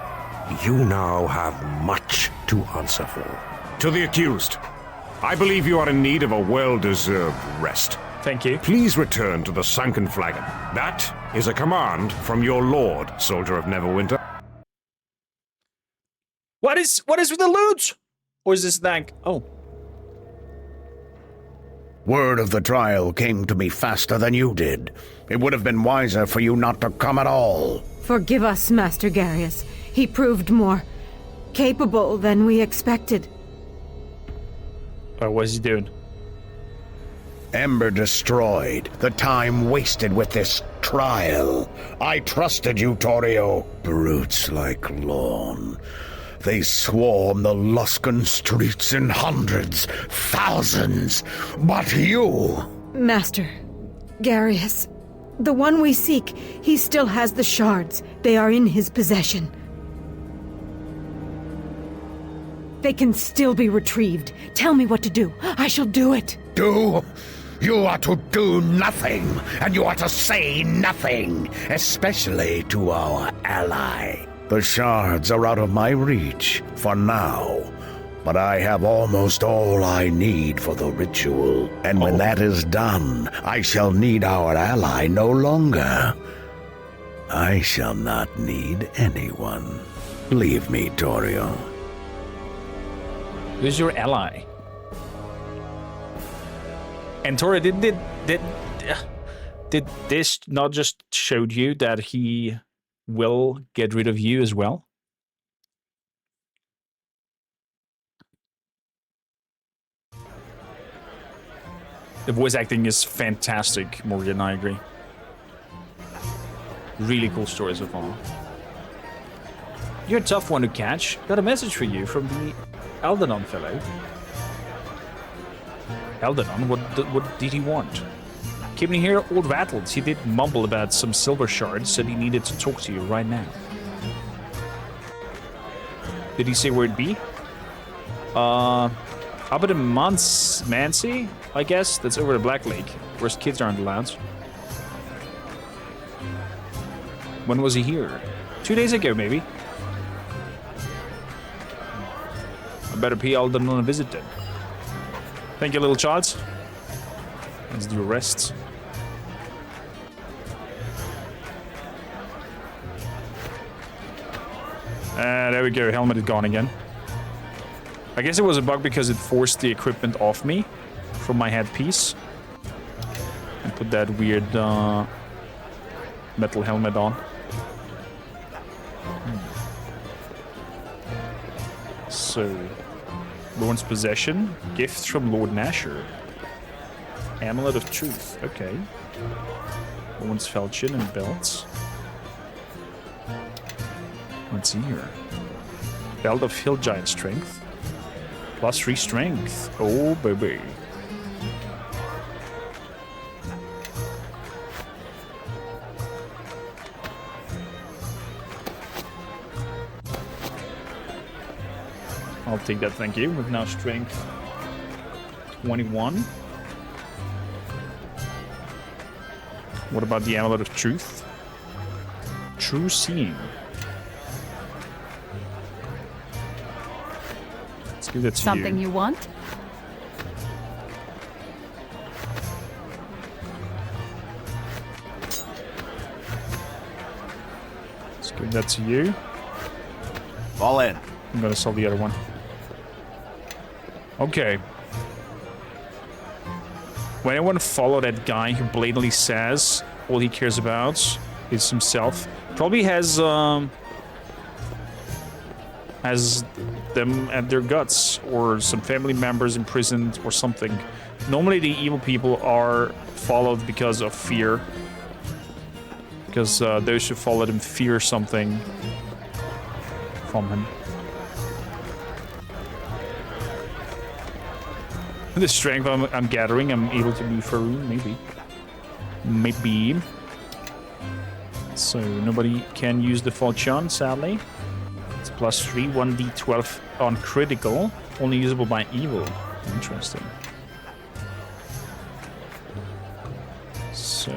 you now have much to answer for. To the accused, I believe you are in need of a well-deserved rest. Thank you. Please return to the Sunken Flagon. That is a command from your lord, soldier of Neverwinter. What is with the loot? Or is this that? Oh. Word of the trial came to me faster than you did. It would have been wiser for you not to come at all. Forgive us, Master Garius. He proved more capable than we expected. Oh, what's he doing? Ember destroyed. The time wasted with this trial. I trusted you, Torio. Brutes like Lorne. They swarm the Luskan streets in hundreds, thousands. But you... Master Garius, the one we seek, he still has the shards. They are in his possession. They can still be retrieved. Tell me what to do. I shall do it. Do? You are to do nothing, and you are to say nothing, especially to our ally. The shards are out of my reach for now, but I have almost all I need for the ritual. And when that is done, I shall need our ally no longer. I shall not need anyone. Leave me, Torio. Who's your ally? And Torio, did this not just showed you that he will get rid of you as well? The voice acting is fantastic, Morgan, I agree. Really cool story so far. You're a tough one to catch. Got a message for you from the Eldanon fellow. Eldanon? What did he want? Came in here all rattled. He did mumble about some silver shards, said he needed to talk to you right now. Did he say where it'd be? Up at the Mancy, I guess. That's over the Black Lake, where kids aren't allowed. When was he here? 2 days ago, maybe. I better pay Alden on a visit then. Thank you, little child. Let's do a rest. There we go. Helmet is gone again. I guess it was a bug because it forced the equipment off me from my headpiece. And put that weird metal helmet on. So, Lorne's possession. Gifts from Lord Nasher. Amulet of Truth. Okay. Owen's falchion and belts. What's here? Belt of Hill Giant Strength. +3 strength. Oh, baby. I'll take that, thank you. With now strength 21. What about the Amulet of Truth? True Seeing. Let's give that to Something you want? Let's give that to you. Fall in. I'm gonna sell the other one. Okay. When anyone follow that guy who blatantly says all he cares about is himself, probably has them at their guts, or some family members imprisoned or something. Normally the evil people are followed because of fear. Because those who follow him fear something from him. The strength I'm gathering, I'm able to be Faroon, maybe. Maybe. So, nobody can use the falchion, sadly. It's +3, 1d12 on critical. Only usable by evil. Interesting. So...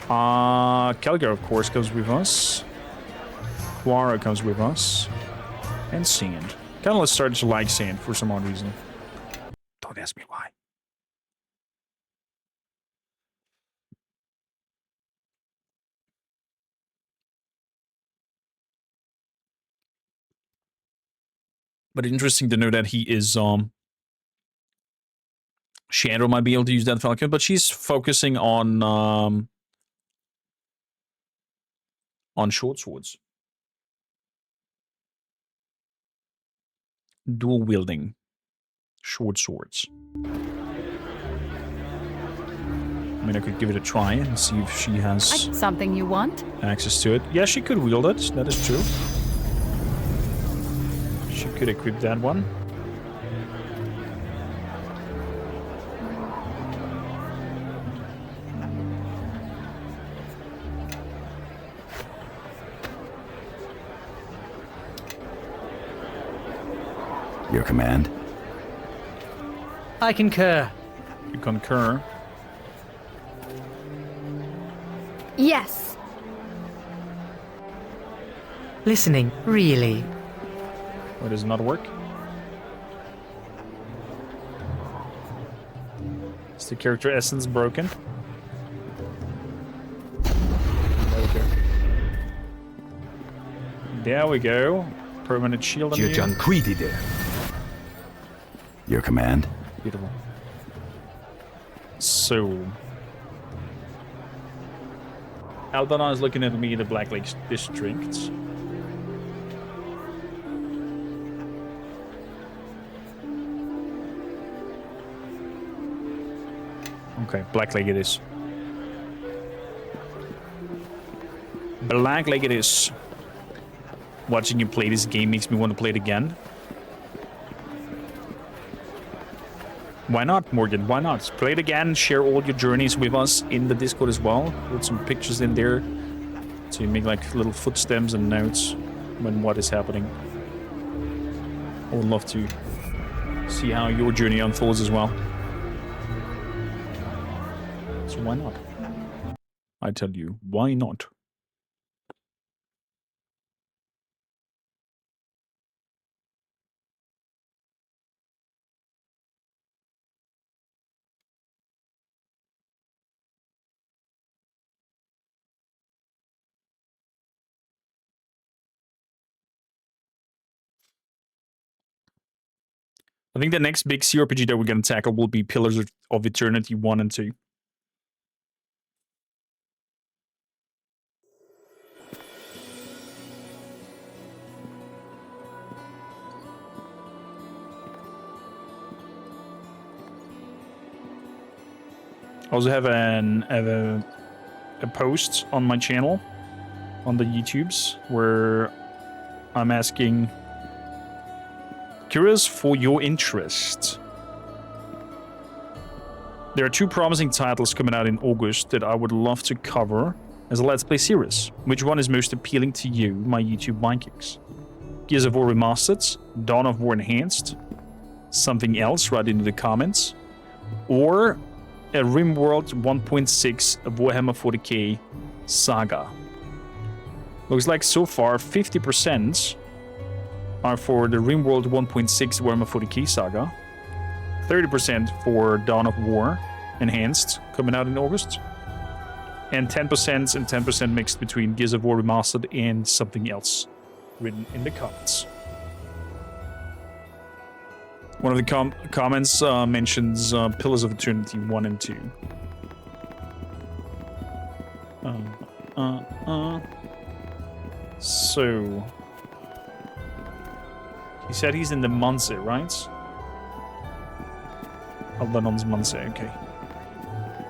Kelgar, of course, comes with us. Quara comes with us. And Sand. Kinda started to like Sand for some odd reason. Don't ask me why. But interesting to know that he is, Chandra might be able to use that Falcon, but she's focusing on short swords. Dual wielding short swords. I mean, I could give it a try and see if she has... Something you want? Access to it. Yeah, she could wield it. That is true. She could equip that one. Your command? I concur. You concur? Yes. Listening, really. Why does it not work? Is the character essence broken? There we go. There we go. Permanent shield on you. Your command? Beautiful. So... Aldana is looking at me in the Black Lake District. Okay, Black Lake it is. Black Lake it is. Watching you play this game makes me want to play it again. Why not, Morgan? Why not? Play it again, share all your journeys with us in the Discord as well. Put some pictures in there to make like little footsteps and notes when what is happening. I would love to see how your journey unfolds as well. So why not? I tell you, why not? I think the next big CRPG that we're going to tackle will be Pillars of Eternity 1 and 2. I also have a post on my channel, on the YouTubes, where I'm asking, curious for your interest. There are 2 promising titles coming out in August that I would love to cover as a Let's Play series. Which one is most appealing to you, my YouTube Vikings? Gears of War Remastered, Dawn of War Enhanced, something else, write into the comments, or a RimWorld 1.6 Warhammer 40k Saga. Looks like so far 50% are for the RimWorld 1.6 Warhammer 40k Saga, 30% for Dawn of War Enhanced, coming out in August, and 10% and 10% mixed between Gears of War Remastered and something else, written in the comments. One of the comments mentions Pillars of Eternity 1 and 2. So... He said he's in the Munse, right? Albanon's Munse, okay.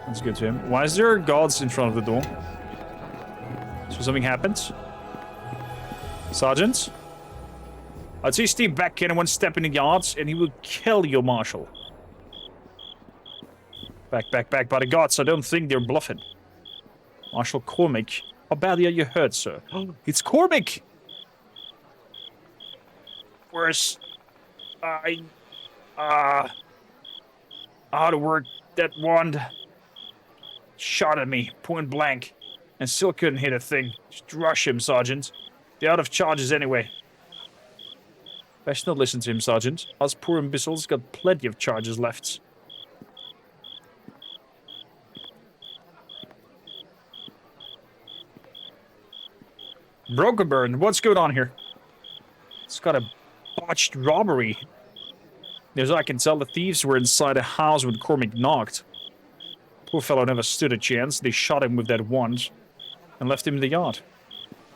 Let's go to him. Why is there guards in front of the door? So something happened? Sergeant? I'd see Steve back in and one step in the yards, and he will kill you, Marshal. Back, by the gods, I don't think they're bluffing. Marshal Cormac, how badly are you hurt, sir? It's Cormac! Where's... how to work that wand. Shot at me, point blank, and still couldn't hit a thing. Just rush him, Sergeant. They're out of charges anyway. Best not listen to him, Sergeant. Us poor imbeciles got plenty of charges left. Brokenburn, what's going on here? It's got a botched robbery. As I can tell, the thieves were inside a house when Cormac knocked. Poor fellow never stood a chance. They shot him with that wand and left him in the yard.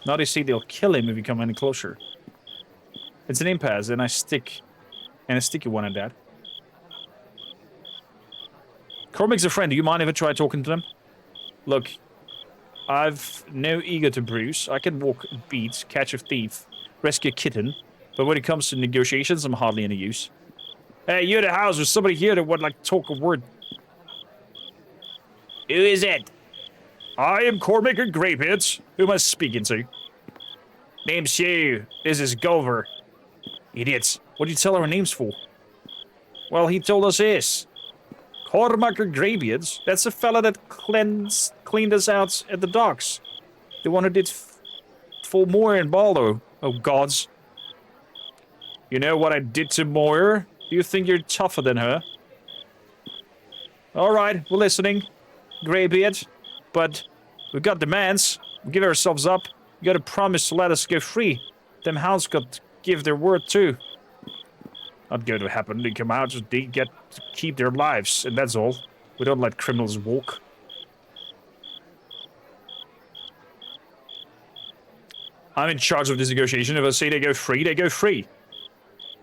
Now they say they'll kill him if he come any closer. It's an impasse, and a sticky one at that. Cormac's a friend. Do you mind if I try talking to them? Look, I've no ego to bruise. I can walk a beat, catch a thief, rescue a kitten, but when it comes to negotiations, I'm hardly any use. Hey, you're the house. There's somebody here that would like to talk a word. Who is it? I am Cormac of Greybeards. Who am I speaking to? Name's Hugh. This is Gulver. Idiots. What did you tell our names for? Well, he told us this. Cormac of Greybeards? That's the fella that cleaned us out at the docks. The one who did for Moira and Baldo. Oh, gods. You know what I did to Moira? Do you think you're tougher than her? Alright, we're listening. Greybeard. But we've got demands. We give ourselves up. You gotta promise to let us go free. Them hounds got to give their word too. Not going to happen. They come out, they get to keep their lives, and that's all. We don't let criminals walk. I'm in charge of this negotiation. If I say they go free, they go free.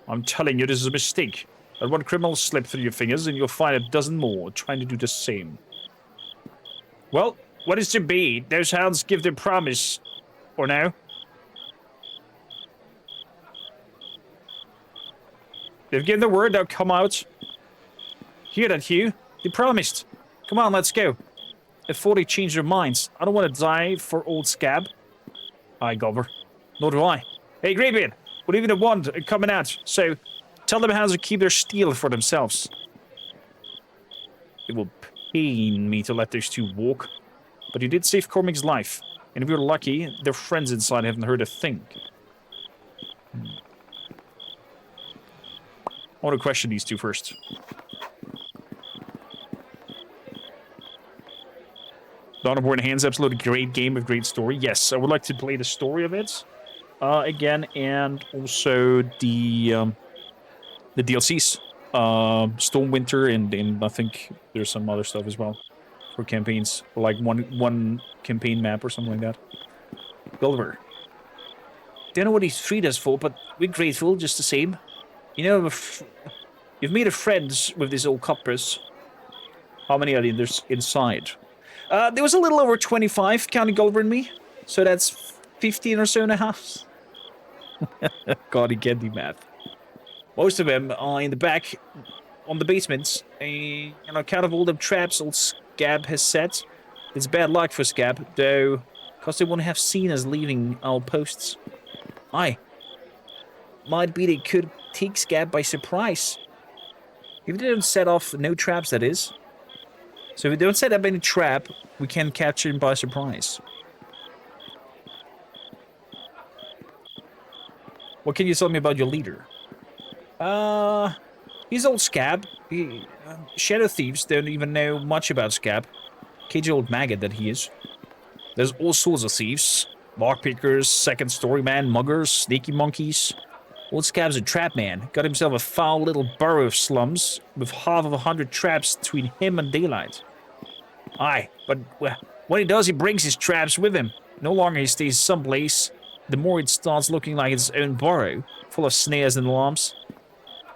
I'm telling you, this is a mistake. Let one criminal slip through your fingers, and you'll find a dozen more trying to do the same. Well, what is to be? Those hounds give their promise. Or no? They've given the word, they'll come out. Hear that, Hugh? They promised. Come on, let's go. Before they change their minds. I don't want to die for old Scab. Aye, Gulver. Nor do I. Hey, Greybeard, we're leaving the wand coming out, so tell them how to keep their steel for themselves. It will pain me to let those two walk, but you did save Cormac's life, and if you're lucky, their friends inside haven't heard a thing. I want to question these two first. Dawn of War Enhanced, absolutely great game with great story. Yes, I would like to play the story of it again, and also the DLCs. Stormwinter, and I think there's some other stuff as well for campaigns, like one campaign map or something like that. Gulliver. Don't know what he's freed us for, but we're grateful just the same. You know, you've made a friend with this old coppers. How many are there's inside? There was a little over 25, counting Gulliver and me. So that's 15 or so in a house. God, he can't do math. Most of them are in the back, on the basements. And on account of all the traps old Scab has set, it's bad luck for Scab, though, because they won't have seen us leaving our posts. Aye. Might be they could take Scab by surprise. If they don't set off no traps, that is. So if we don't set up any trap, we can capture him by surprise. What can you tell me about your leader? He's old Scab. Shadow thieves don't even know much about Scab. Cagey old maggot that he is. There's all sorts of thieves. Lockpickers, second-story man, muggers, sneaky monkeys. Old Scab's a trap man. Got himself a foul little burrow of slums with half of 100 traps between him and daylight. Aye, but when he does, he brings his traps with him. No longer he stays someplace, the more it starts looking like its own burrow, full of snares and alarms.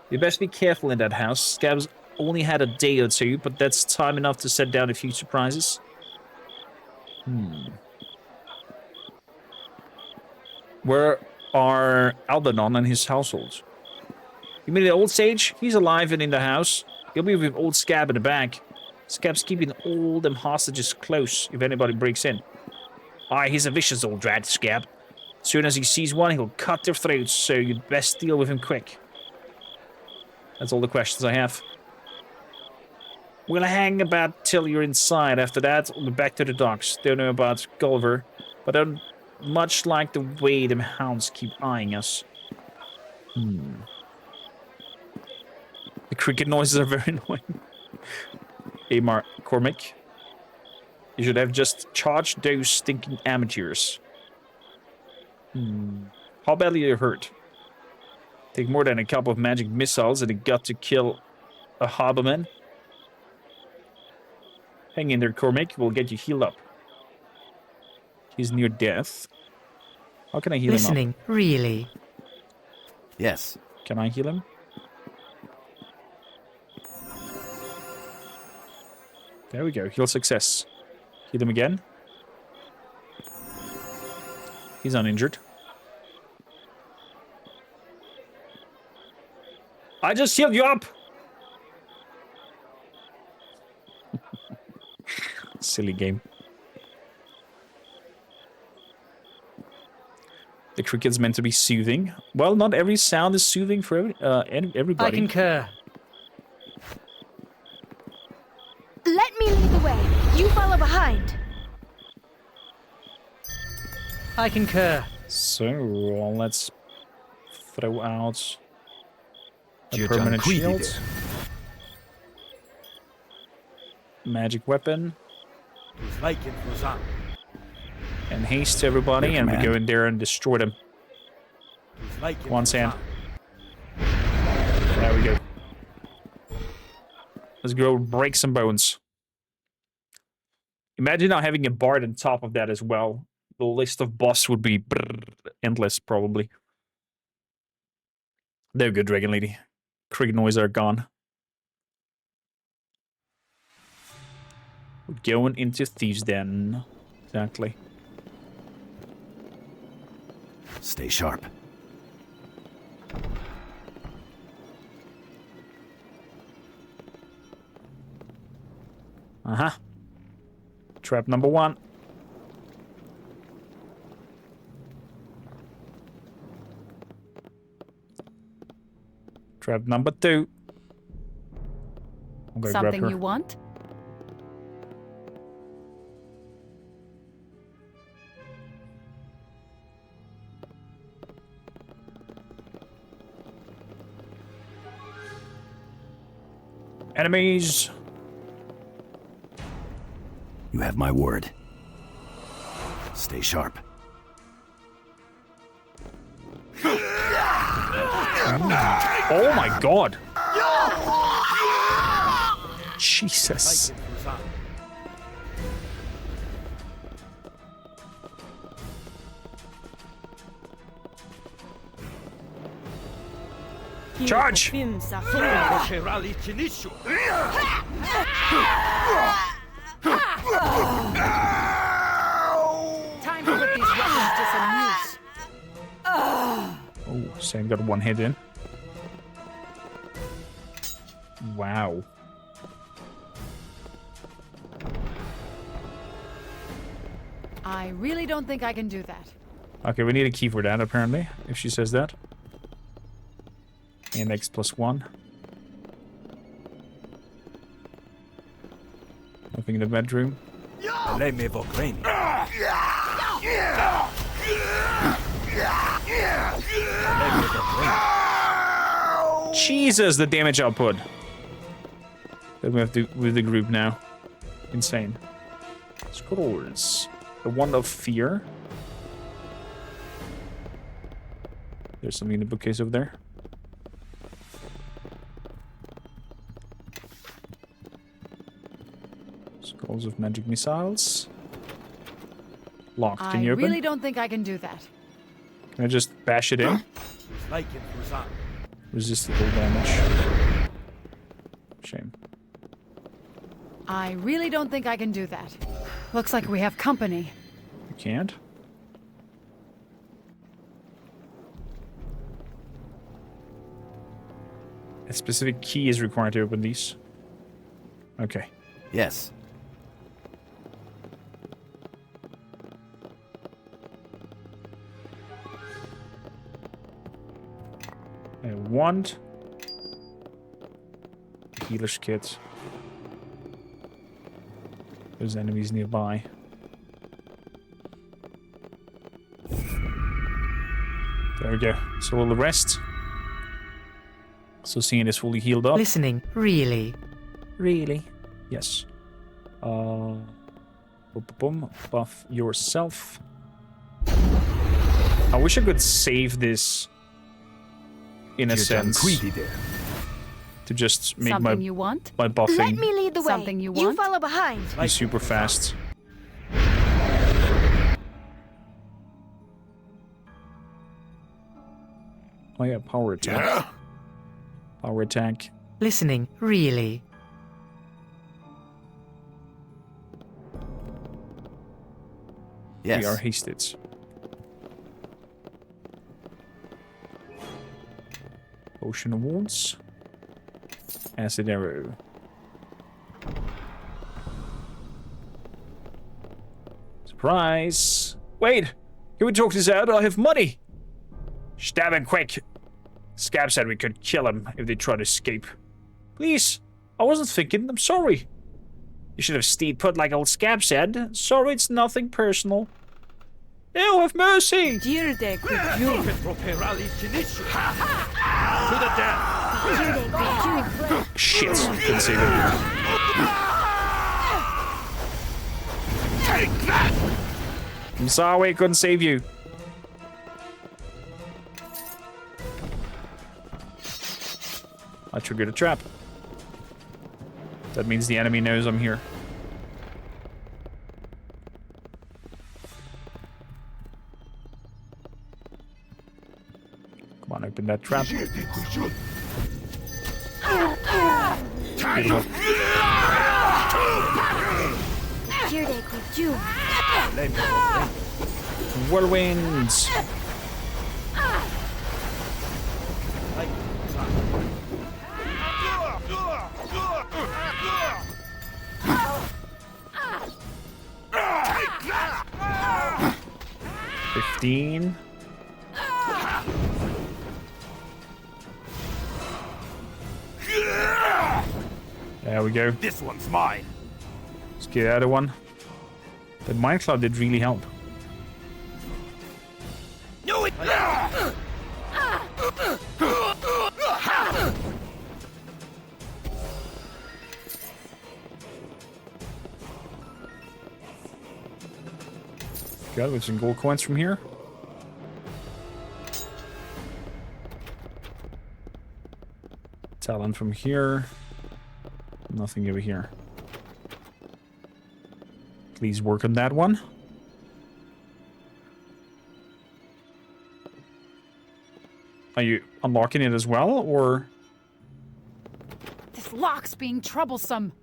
You best be careful in that house. Scab's only had a day or two, but that's time enough to set down a few surprises. Where are Albanon and his household? You mean the old sage? He's alive and in the house. He'll be with old Scab in the back. Scab's keeping all them hostages close if anybody breaks in. Aye, he's a vicious old rat, Scab. Soon as he sees one, he'll cut their throats, so you'd best deal with him quick. That's all the questions I have. We'll hang about till you're inside. After that, we'll be back to the docks. Don't know about Gulliver, but I don't much like the way them hounds keep eyeing us. The cricket noises are very annoying. Amar Cormac, you should have just charged those stinking amateurs. How badly are you hurt? Take more than a couple of magic missiles and a gut to kill a harborman. Hang in there, Cormac. We'll get you healed up. He's near death. How can I heal him up? Listening, really? Yes. Can I heal him? There we go. Heal success. Heal him again. He's uninjured. I just healed you up! Silly game. The cricket's meant to be soothing. Well, not every sound is soothing for everybody. I concur. Let me lead the way. You follow behind. I concur. So, let's throw out a permanent shield. Magic weapon. And haste everybody, and we go in there and destroy them. One sand. There we go. Let's go break some bones. Imagine now having a bard on top of that as well. The list of boss would be endless, probably. There we go, Dragon Lady. Cricket noise are gone. We're going into Thieves' Den. Exactly. Stay sharp. Trap number 1. Trap number 2. Something you want? Enemies. You have my word. Stay sharp. Oh my god. Jesus. Charge! Time to put these weapons to some use. Oh, Sam got one hit in. Wow. I really don't think I can do that. Okay, we need a key for that, apparently, if she says that. And X +1. Nothing in the bedroom. Jesus, the damage output that we have to with the group now. Insane. Scrolls. The Wand of Fear. There's something in the bookcase over there. Scrolls of Magic Missiles. Locked. Can you open? I really don't think I can do that. Can I just bash it in? Resistible damage. Shame. I really don't think I can do that. Looks like we have company. You can't? A specific key is required to open these. Okay. Yes. A wand. Healer's kit. There's enemies nearby. There we go. So we'll rest. So Cian is fully healed up. Listening, really? Really? Yes. Boom, boom. Buff yourself. I wish I could save this in a sense. To just make Something you want? my buffing Let me lead the way. Something you want? You follow behind. be super fast. Oh yeah, power attack. Yeah? Power attack. Listening, really? Yes. We are hasted. Potion of Wounds. Acid arrow. Surprise! Wait! Can we talk this out? I have money! Stab him quick! Scab said we could kill him if they try to escape. Please! I wasn't thinking, I'm sorry. You should have stayed put like old Scab said. Sorry, it's nothing personal. Ew, have mercy! To the death! Shit, couldn't save him. Take that! I'm sorry, I couldn't save you. I triggered a trap. That means the enemy knows I'm here. Come on, open that trap. Beautiful. Whirlwinds. $15. There we go. This one's mine. Let's get out of one. The Mind Cloud did really help. No, it. Got with some gold coins from here. Talon from here. Nothing over here. Please work on that one. Are you unlocking it as well, or? This lock's being troublesome.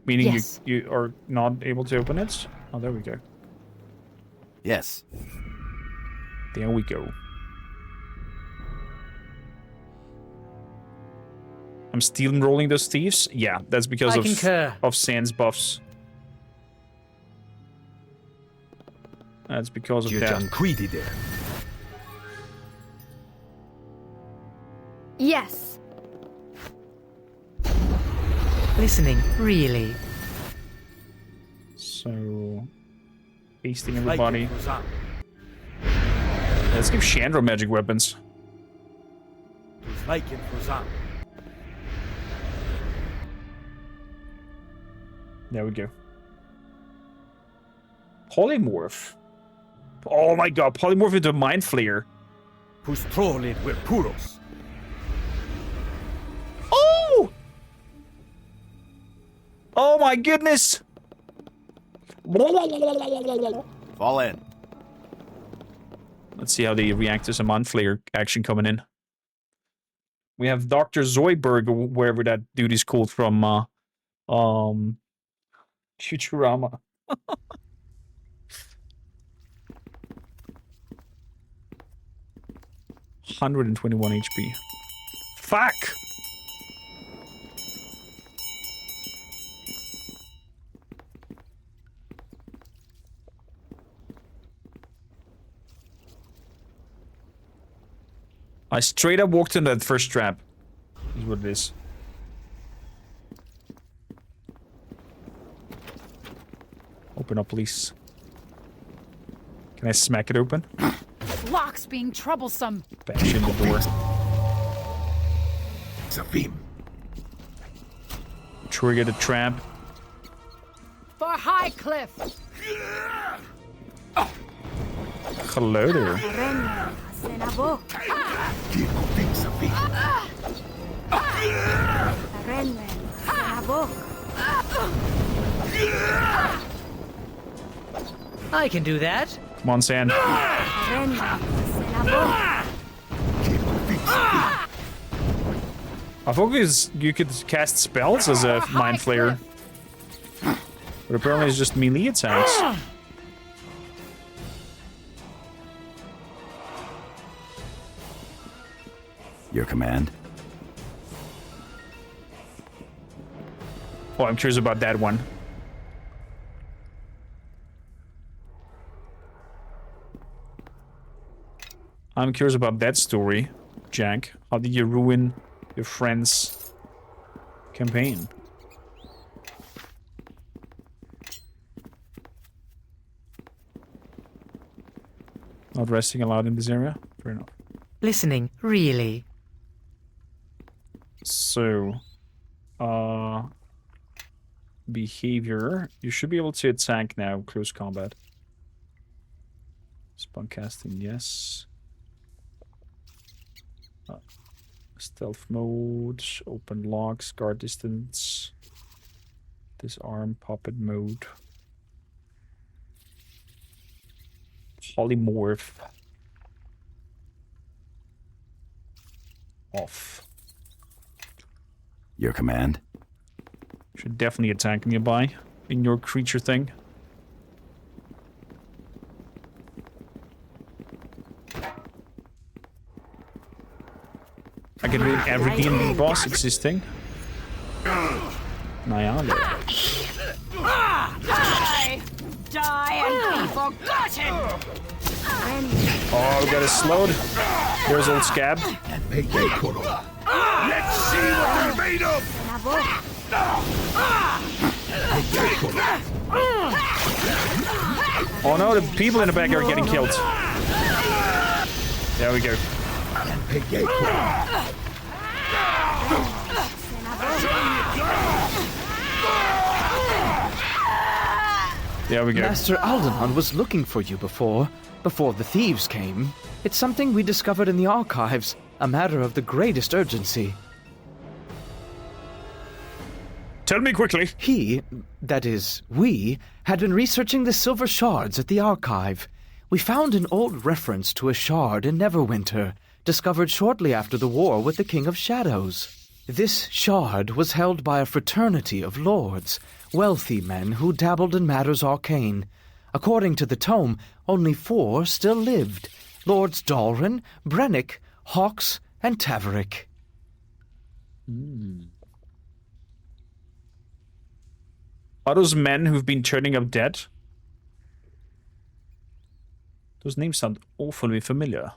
Meaning yes. you are not able to open it? Oh, there we go. Yes. There we go. I'm steamrolling those thieves? Yeah, that's because of Sans buffs. That's because of that. Yes. Listening, really. So, pasting everybody. Let's give Chandra magic weapons. There we go. Polymorph. Oh my god, polymorph into a mind flayer. Oh! Oh my goodness! Fall in. Let's see how they react to some mind flayer action coming in. We have Dr. Zoidberg, or wherever that dude is called from Futurama. 121 HP. Fuck! I straight up walked into that first trap. Is what it is. Open up, please. Can I smack it open? This lock's being troublesome. Bash in the door. Safim. Trigger the trap. For Highcliff. Hello there. I can do that. Come on, Sand. I thought you could cast spells as a mind flayer. But apparently it's just melee attacks. Your command. Oh, I'm curious about that one. I'm curious about that story, Jack. How did you ruin your friend's campaign? Not resting allowed in this area? Fair enough. Listening, really. So, behavior. You should be able to attack now, close combat. Spell casting, yes. Stealth mode, open locks, guard distance, disarm, puppet mode. Polymorph. Off. Your command. Should definitely attack nearby in your creature thing. I can read every D&D boss existing. Nyala. Die and be forgotten! Oh, we got it slowed. There's old Scab. Let's see what they're made of! Oh no, the people in the back are getting killed. There we go. There we go. Master Aldenhund was looking for you before the thieves came. It's something we discovered in the archives, a matter of the greatest urgency. Tell me quickly. He, that is, we, had been researching the silver shards at the archive. We found an old reference to a shard in Neverwinter, discovered shortly after the war with the King of Shadows. This shard was held by a fraternity of lords, wealthy men who dabbled in matters arcane. According to the tome, only 4 still lived: Lords Dalrin, Brennick, Hawks, and Taverick. Are those men who've been turning up dead? Those names sound awfully familiar.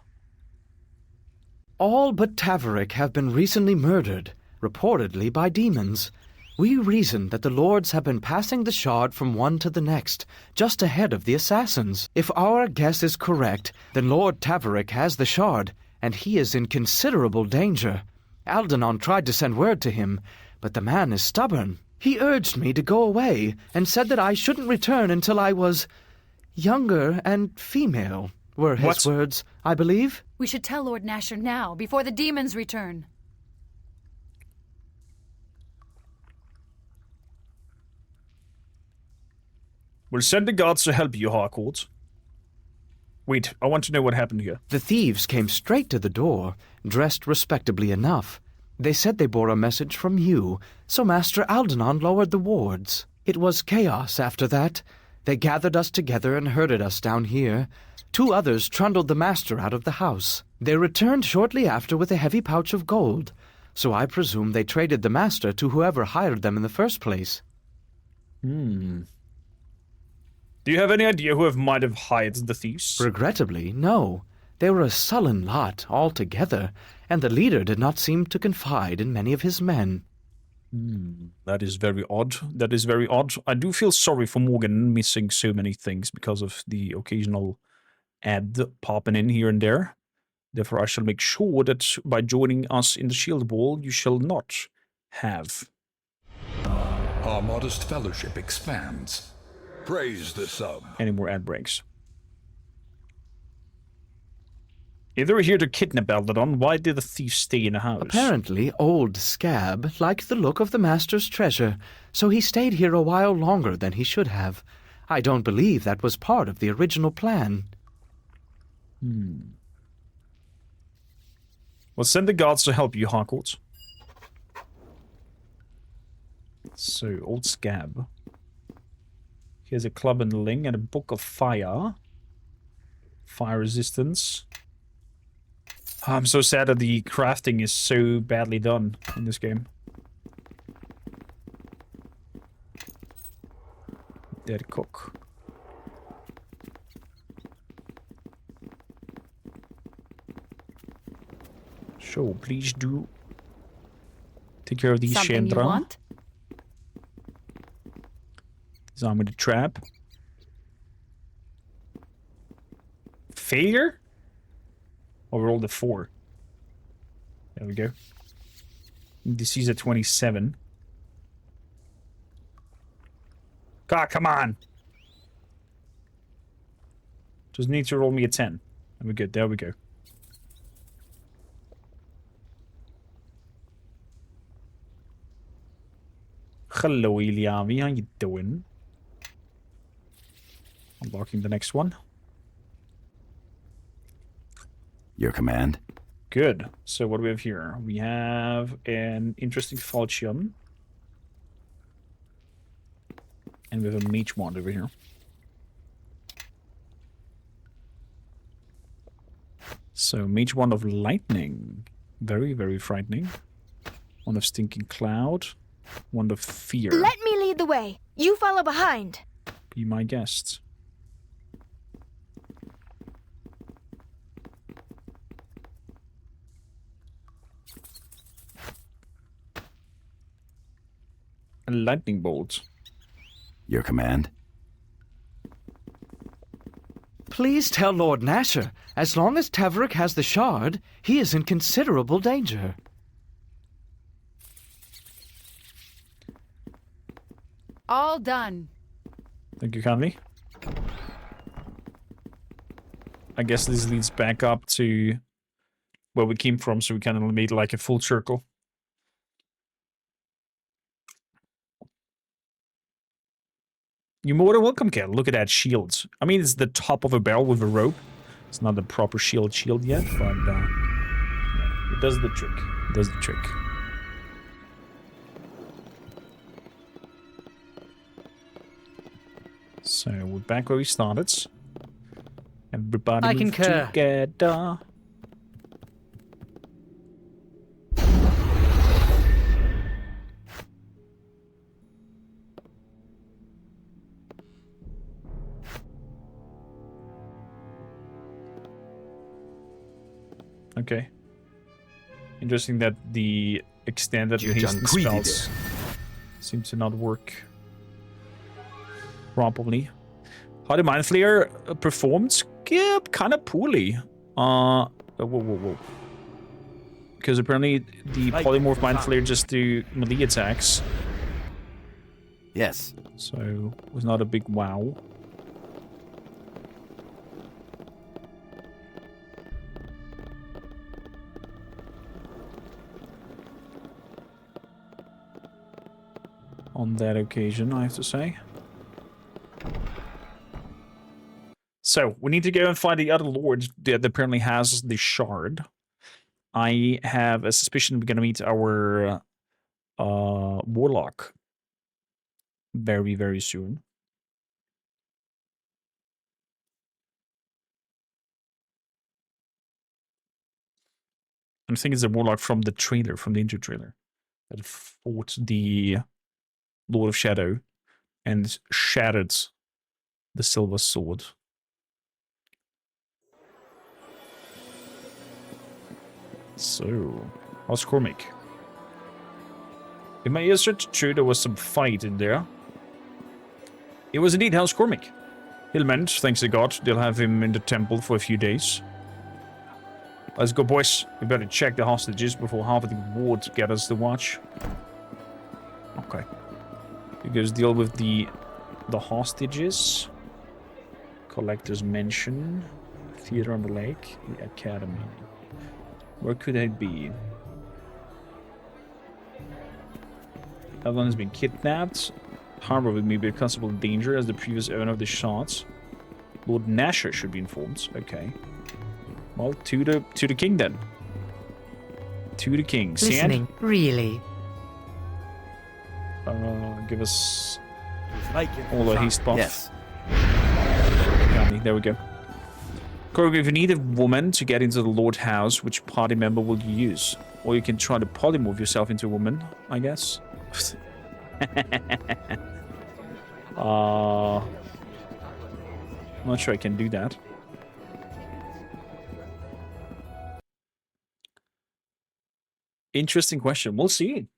All but Taverick have been recently murdered, reportedly by demons. We reason that the lords have been passing the shard from one to the next, just ahead of the assassins. If our guess is correct, then Lord Taverick has the shard, and he is in considerable danger. Aldenon tried to send word to him, but the man is stubborn. He urged me to go away, and said that I shouldn't return until I was younger and female, were his words, I believe. We should tell Lord Nasher now, before the demons return. We'll send the guards to help you, Harcourt. Wait, I want to know what happened here. The thieves came straight to the door, dressed respectably enough. They said they bore a message from you, so Master Aldenon lowered the wards. It was chaos after that. They gathered us together and herded us down here. 2 others trundled the master out of the house. They returned shortly after with a heavy pouch of gold, so I presume they traded the master to whoever hired them in the first place. Do you have any idea who might have hired the thieves? Regrettably, no. They were a sullen lot altogether, and the leader did not seem to confide in many of his men. That is very odd. That is very odd. I do feel sorry for Morgan missing so many things because of the occasional ad popping in here and there. Therefore, I shall make sure that by joining us in the Shield Wall, you shall not have. Our modest fellowship expands. Praise the sub. Any more ad breaks. If they were here to kidnap Aldenon, why did the thief stay in the house? Apparently, old Scab liked the look of the master's treasure, so he stayed here a while longer than he should have. I don't believe that was part of the original plan. Well, send the guards to help you, Harcourt. So, old Scab. Here's a club and ling and a book of fire. Fire resistance. I'm so sad that the crafting is so badly done in this game. Dead cook. So, please do take care of these Something Chandra. you want? Disarm with the trap. Failure? Oh, we rolled a 4. There we go. Disease at 27. God, come on! Just need to roll me a 10. And we're good. There we go. Hello, Iliavi. How you doing? Unlocking the next one. Your command? Good. So what do we have here? We have an interesting falchion. And we have a mage wand over here. So, mage wand of lightning. Very, very frightening. Wand of stinking cloud. Wand of fear. Let me lead the way. You follow behind. Be my guest. A lightning bolt. Your command? Please tell Lord Nasher, as long as Taverick has the shard, he is in considerable danger. All done. Thank you kindly. I guess this leads back up to where we came from, so we kind of made like a full circle. You're more than welcome, Kel. Look at that shield. I mean, it's the top of a barrel with a rope. It's not the proper shield yet, but it does the trick. It does the trick. So we're back where we started. Everybody I move concur. together. Okay. Interesting that the extended hasten spells seem to not work properly. How the Mind Flayer performed? Yeah, kind of poorly. Whoa. Because apparently the Polymorph Mind Flayer just do melee attacks. Yes. So it was not a big wow. On that occasion, I have to say. So, we need to go and find the other lord that apparently has the shard. I have a suspicion we're gonna meet our warlock very, very soon. I think it's a warlock from the trailer, from the intro trailer, that fought the Lord of Shadow and shattered the silver sword. So, how's Cormac? In my ears searched true, there was some fight in there. It was indeed House Cormac. He'll mend, thanks to God. They'll have him in the temple for a few days. Let's go, boys. We better check the hostages before half of the ward gathers to watch. Okay. You guys deal with the hostages. Collector's Mansion. Theater on the Lake. The Academy. Where could I be? Evelyn has been kidnapped. Harbor with me be a constable danger as the previous owner of the shots. Lord Nasher should be informed. Okay. Well, to the king then. To the king. Listening, Sand? really? Give us all the haste buff. Yes. There we go. Korg, if you need a woman to get into the Lord House, which party member will you use? Or you can try to polymorph yourself into a woman, I guess. I'm not sure I can do that. Interesting question. We'll see.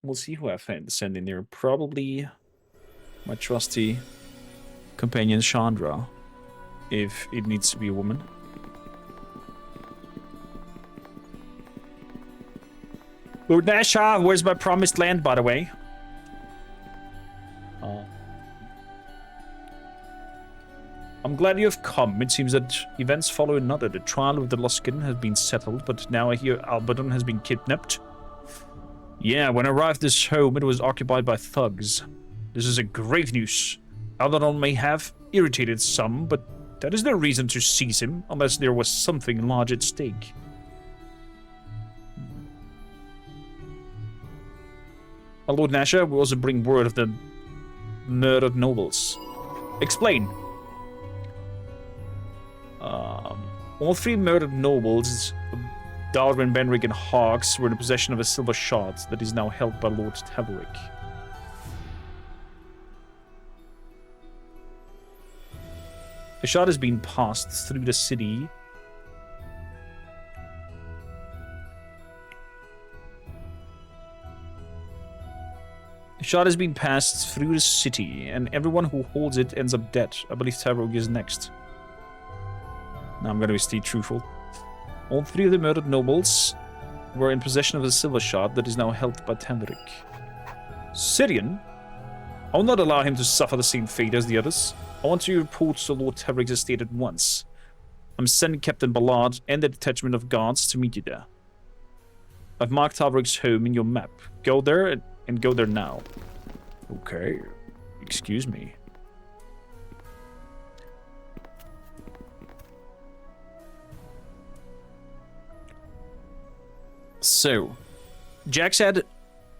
We'll see who I send in there. Probably my trusty companion Chandra, if it needs to be a woman. Lord Nasha, where's my promised land, by the way? I'm glad you have come. It seems that events follow another. The trial of the Luskin has been settled, but now I hear Albadon has been kidnapped. Yeah, when I arrived this home, it was occupied by thugs. This is a grave news. Albadon may have irritated some, but that is no reason to seize him, unless there was something large at stake. Lord Nasha will also bring word of the murdered nobles. Explain. All three murdered nobles, Dalrin, Benric, and Hawks, were in possession of a silver shard that is now held by Lord Taverick. The shard has been passed through the city. The shard has been passed through the city, and everyone who holds it ends up dead. I believe Taverick is next. Now I'm going to stay truthful. All three of the murdered nobles were in possession of the silver shard that is now held by Taverick. Syrian? I will not allow him to suffer the same fate as the others. I want to report to Lord Taverick's estate at once. I'm sending Captain Ballard and the detachment of guards to meet you there. I've marked Taverick's home in your map. Go there and go there now. Okay. Excuse me. So, Jack said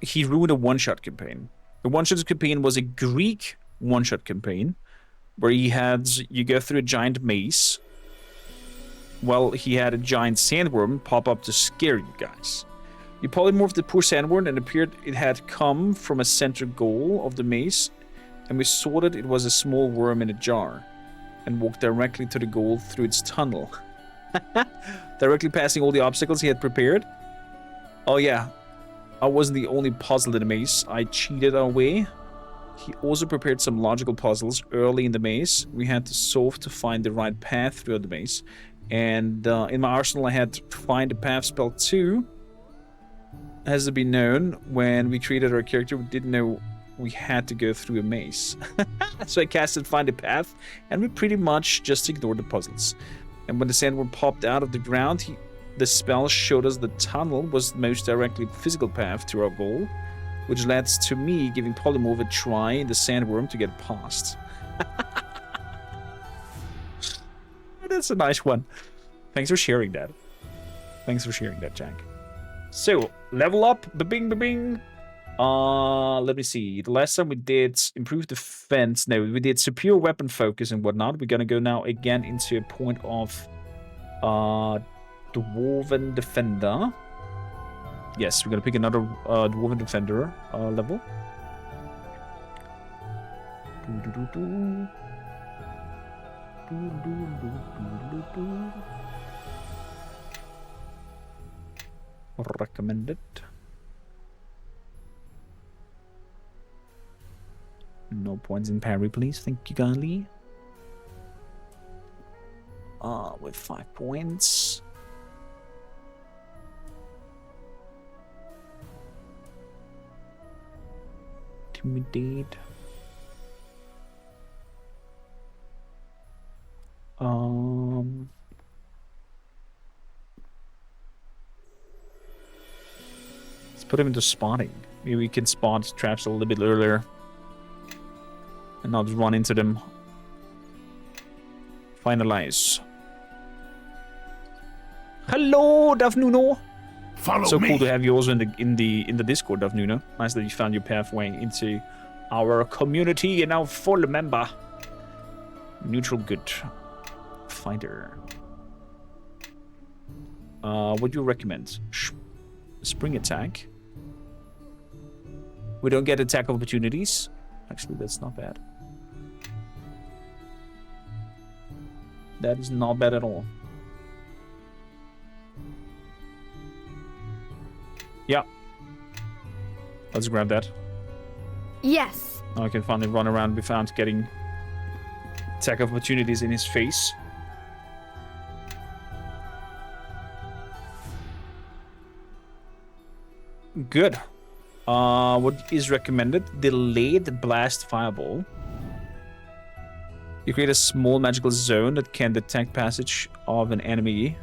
he ruined a one-shot campaign. The one-shot campaign was a Greek one-shot campaign where you go through a giant maze. Well, he had a giant sandworm pop up to scare you guys. You polymorphed the poor sandworm and appeared it had come from a center goal of the maze, and we saw that it was a small worm in a jar, and walked directly to the goal through its tunnel. Directly passing all the obstacles he had prepared. Oh yeah, I wasn't the only puzzle in the maze. I cheated our way. He also prepared some logical puzzles early in the maze we had to solve to find the right path through the maze. And in my arsenal I had Find a Path spell 2. Has it been known, when we created our character, we didn't know we had to go through a maze. So I casted Find a Path, and we pretty much just ignored the puzzles. And when the sandworm popped out of the ground, the spell showed us the tunnel was the most directly physical path to our goal, which led to me giving Polymorph a try in the sandworm to get past. That's a nice one. Thanks for sharing that. Thanks for sharing that, Jack. So, level up. Ba-bing, ba-bing. Let me see. The last time we did improve defense. No, we did superior weapon focus and whatnot. We're gonna go now again into a point of Dwarven Defender. Yes, we're gonna pick another Dwarven Defender level. Recommended. No points in parry, please. Thank you kindly. With 5 points. Intimidate. Let's put him into spotting. Maybe we can spot traps a little bit earlier and not run into them. Finalize. Hello, Davnuno. Follow so me. Cool to have you also in the Discord, Davnuno. Nice that you found your pathway into our community and now full member. Neutral good. Fighter. What do you recommend? Spring attack. We don't get attack opportunities. Actually, that's not bad. That is not bad at all. Yeah. Let's grab that. Yes. Now I can finally run around without getting attack opportunities in his face. Good. What is recommended? Delayed Blast Fireball. You create a small magical zone that can detect passage of an enemy.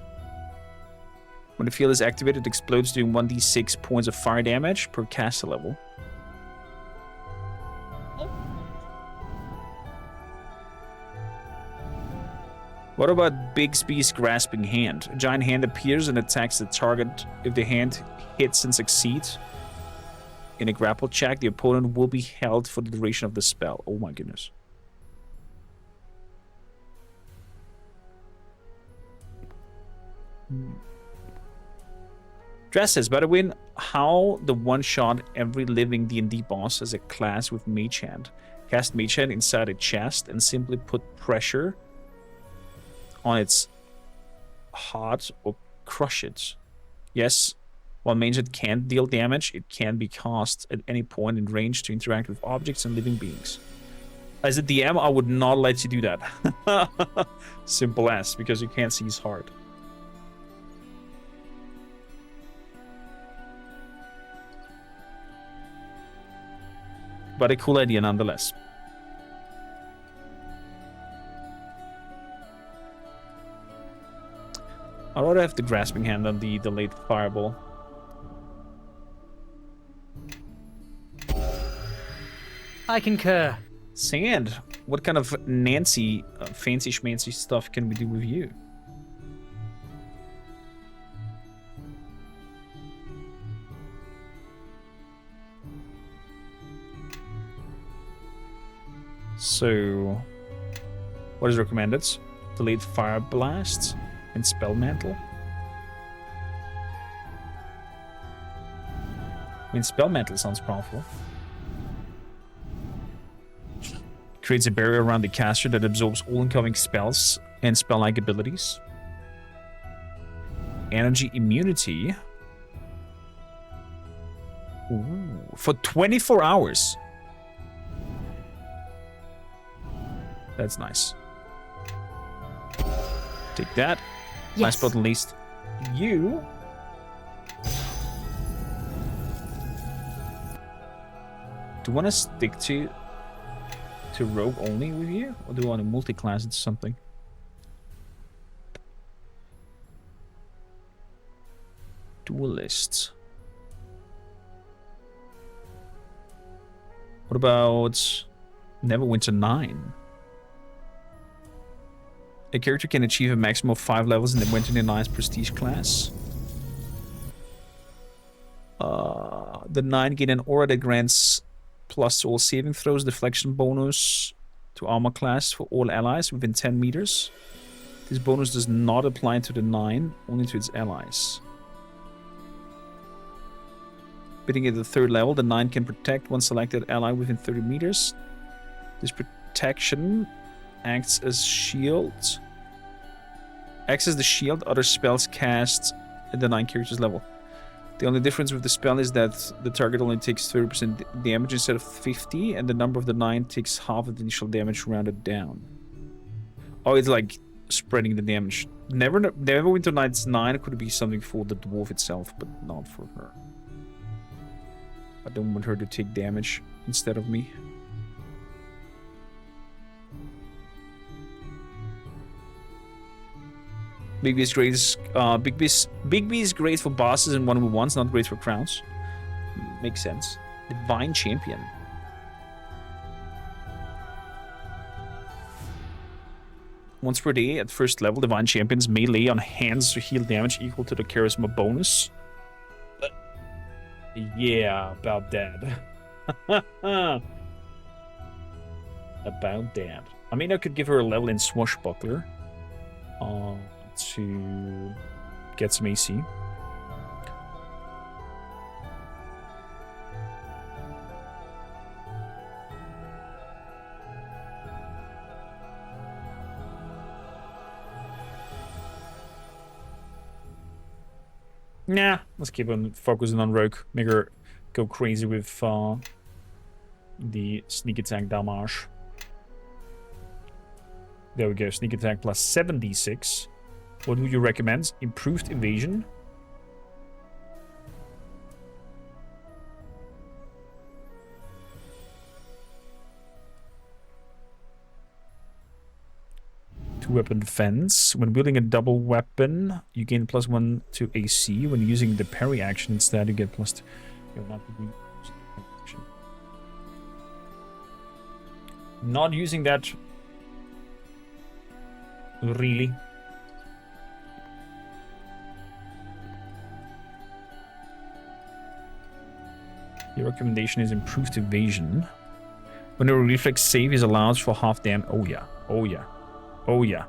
When the field is activated, it explodes, doing 1d6 points of fire damage per caster level. What about Bigsby's Grasping Hand? A giant hand appears and attacks the target. If the hand hits and succeeds in a grapple check, the opponent will be held for the duration of the spell. Oh my goodness. Dress says, by the way, how the one-shot every living D&D boss as a class with Mage Hand. Cast Mage Hand inside a chest and simply put pressure on its heart or crush it. Yes, while Mage Hand can't deal damage, it can be cast at any point in range to interact with objects and living beings. As a DM, I would not let you do that. Simple as, because you can't see his heart. But a cool idea nonetheless. I'd rather have the Grasping Hand than the delayed Fireball. I concur. Sand. What kind of Nancy, fancy schmancy stuff can we do with you? So, what is recommended? Delayed Fire Blast and Spell Mantle. I mean, Spell Mantle sounds powerful. Creates a barrier around the caster that absorbs all incoming spells and spell-like abilities. Energy Immunity. Ooh, for 24 hours. That's nice. Take that. Yes. Last but not least, you. Do you want to stick to rogue only with you, or do you want to multi-class it to something? Duelists. What about Neverwinter 9? A character can achieve a maximum of 5 levels in the Winter Nights Prestige class. The 9 gain an aura that grants plus to all saving throws, deflection bonus to armor class for all allies within 10 meters. This bonus does not apply to the 9, only to its allies. Bidding at the 3rd level, the 9 can protect one selected ally within 30 meters. This protection acts as shield. Acts as the shield other spells cast at the 9 character's level. The only difference with the spell is that the target only takes 30% damage instead of 50, and the number of the 9 takes half of the initial damage rounded down. Oh, it's like spreading the damage. Neverwinter Nights 9 could be something for the dwarf itself, but not for her. I don't want her to take damage instead of me. Big B is great. Big B is great for bosses and 1v1s, not great for crowns. Makes sense. Divine Champion. Once per day at 1st level, Divine Champions melee on hands to heal damage equal to the charisma bonus. Yeah, about that. About that. I mean, I could give her a level in Swashbuckler. To get some AC. Nah, let's keep on focusing on Rogue. Make her go crazy with the sneak attack damage. There we go, sneak attack plus 7d6. What would you recommend? Improved evasion? Two-weapon defense. When wielding a double weapon, you gain +1 to AC. When using the parry action instead, you get +2. Not using that. Really? Your recommendation is improved evasion. When a reflex save is allowed for half damage. Oh yeah. Oh yeah. Oh yeah.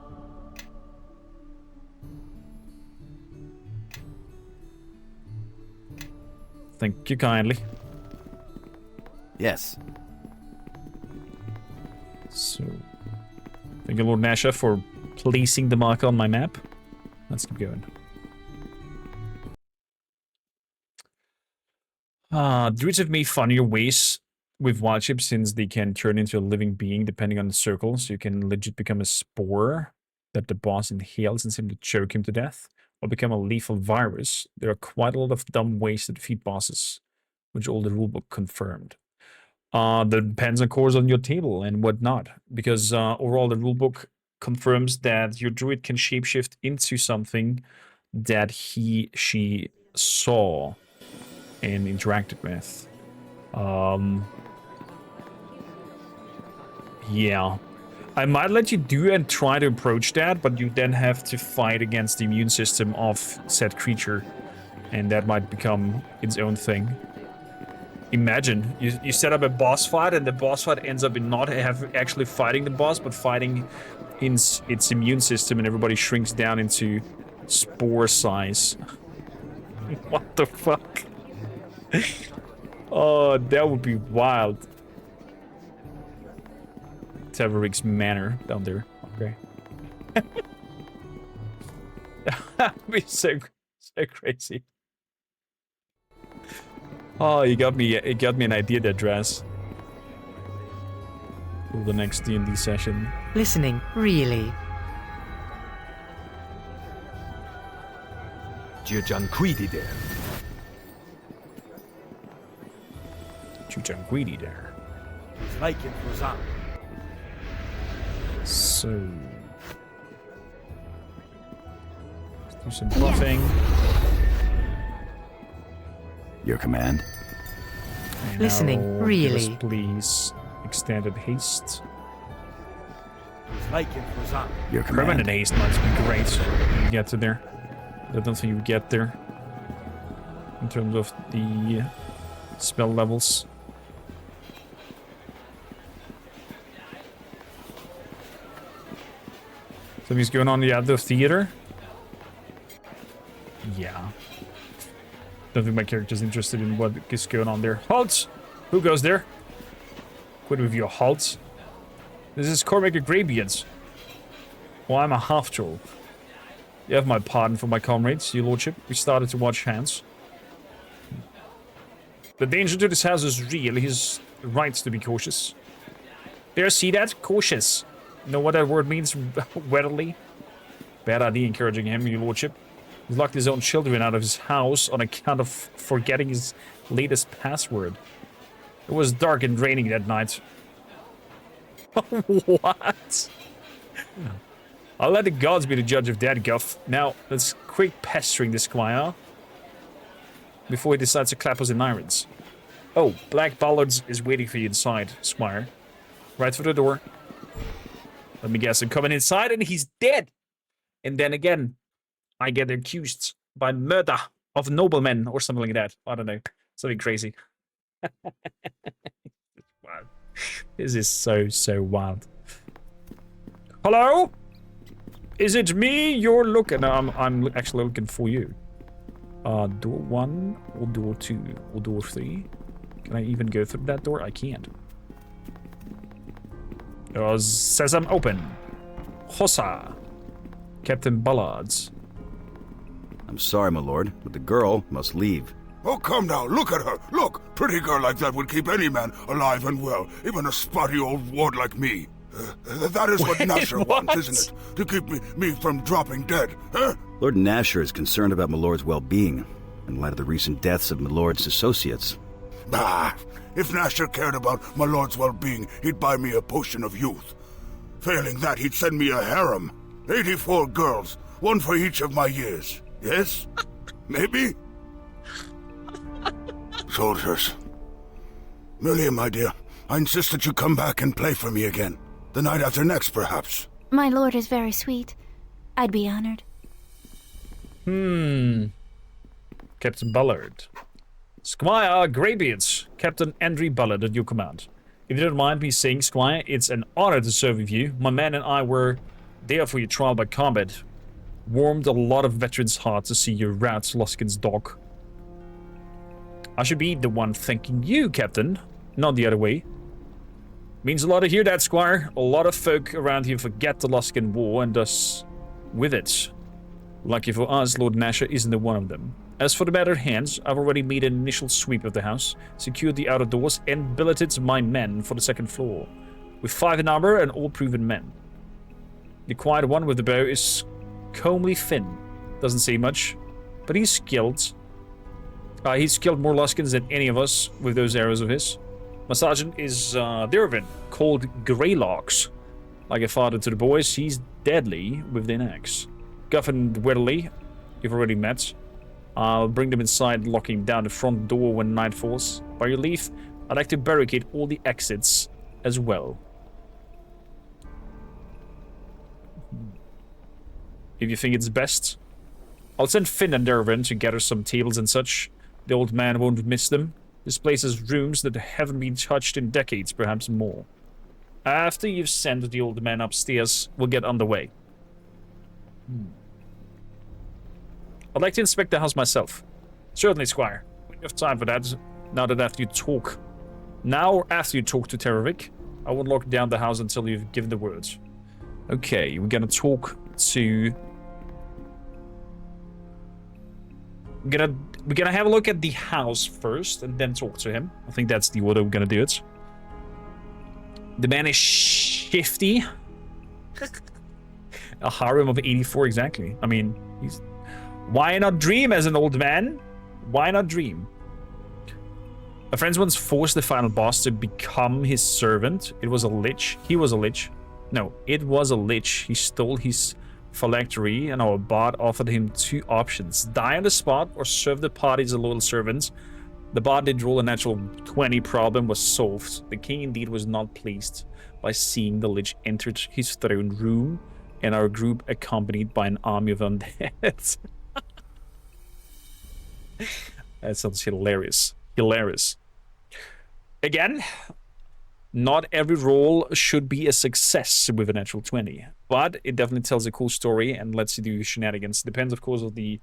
Thank you kindly. Yes. So, thank you, Lord Nasha, for placing the marker on my map. Let's keep going. Druids have made funnier ways with wildship since they can turn into a living being depending on the circle, so you can legit become a spore that the boss inhales and simply choke him to death, or become a lethal virus. There are quite a lot of dumb ways to defeat bosses, which all the rulebook confirmed. That depends, of course, on your table and whatnot, because overall the rulebook confirms that your druid can shapeshift into something that she saw and interacted with. Yeah. I might let you do and try to approach that, but you then have to fight against the immune system of said creature. And that might become its own thing. Imagine, you set up a boss fight, and the boss fight ends up in not actually fighting the boss, but fighting in its immune system, and everybody shrinks down into spore size. What the fuck? Oh, that would be wild. Taverig's Manor down there. Okay. That'd be so crazy. Oh, it got me an idea there, Draz. For the next D&D session. Listening, really. Jujanquidi there. Jujanquidi there. Like it was on. So let's do some buffing. Your command. And Listening, now, really. yes, please. Extended haste. Like it was on. Your command. Permanent haste might be great when you get to there. I don't think you would get there in terms of the spell levels. Something's going on in the other theater. Yeah. Don't think my character's interested in what is going on there. Halt! Who goes there? Quit with your halt. This is kormakrtv. Well, I'm a half-troll. You have my pardon for my comrades, your lordship. We started to watch hands. The danger to this house is real. He's right to be cautious. There, see that? Cautious. Know what that word means? Warily? Bad idea encouraging him, your lordship. He's locked his own children out of his house on account of forgetting his latest password. It was dark and raining that night. What? I'll let the gods be the judge of that guff. Now, let's quick pestering the squire before he decides to clap us in irons. Oh, Black Ballards is waiting for you inside, squire. Right for the door. Let me guess, I'm coming inside and he's dead. And then again, I get accused by murder of noblemen or something like that. I don't know. Something crazy. Wow. This is so wild. Hello? Is it me you're looking? No, I'm actually looking for you. Door 1 or door 2 or door 3? Can I even go through that door? I can't. Says I'm open. Hossa. Captain Ballards. I'm sorry, my lord, but the girl must leave. Oh, come now, look at her. Look, pretty girl like that would keep any man alive and well, even a spotty old ward like me. That is what Nasher wants, isn't it? To keep me from dropping dead, huh? Lord Nasher is concerned about my lord's well-being, in light of the recent deaths of my lord's associates. Bah! If Nasher cared about my lord's well-being, he'd buy me a potion of youth. Failing that, he'd send me a harem. 84 girls, one for each of my years. Yes? Maybe? Soldiers. Melia, my dear, I insist that you come back and play for me again. The night after next, perhaps. My lord is very sweet. I'd be honored. Captain Ballard. Squire Greybeards, Captain Andrew Ballard at your command. If you don't mind me saying, Squire, it's an honor to serve with you. My man and I were there for your trial by combat. Warmed a lot of veterans' hearts to see your rat Luskin's dog. I should be the one thanking you, Captain, not the other way. Means a lot to hear that, Squire. A lot of folk around here forget the Luskin War and us with it. Lucky for us, Lord Nasher isn't one of them. As for the matter at hand, I've already made an initial sweep of the house, secured the outer doors, and billeted my men for the second floor, with 5 in armor and all proven men. The quiet one with the bow is Comely Finn. Doesn't say much, but he's skilled. He's killed more Luskins than any of us with those arrows of his. My sergeant is Dervin, called Greylocks. Like a father to the boys, he's deadly with an axe. Guff and Whittley, you've already met. I'll bring them inside, locking down the front door when night falls. By your leave, I'd like to barricade all the exits as well. if you think it's best. I'll send Finn and Dervin to gather some tables and such. The old man won't miss them. This place has rooms that haven't been touched in decades, perhaps more. After you've sent the old man upstairs, we'll get underway. I'd like to inspect the house myself. Certainly, Squire. We have time for that. Now that after you talk to Teravik, I won't lock down the house until you've given the words. Okay, we're gonna talk to... We're gonna have a look at the house first, and then talk to him. I think that's the order we're gonna do it. The man is shifty. A harem of 84, exactly. I mean, he's... Why not dream as an old man? Why not dream? My friends once forced the final boss to become his servant. It was a lich. He was a lich. No, it was a lich. He stole his phylactery, and our bard offered him 2 options. Die on the spot or serve the party as a loyal servant. The bard did roll a natural 20. Problem was solved. The king indeed was not pleased by seeing the lich entered his throne room and our group accompanied by an army of undead. That sounds hilarious. Hilarious. Again, not every roll should be a success with a natural 20, but it definitely tells a cool story and lets you do shenanigans. Depends, of course, on the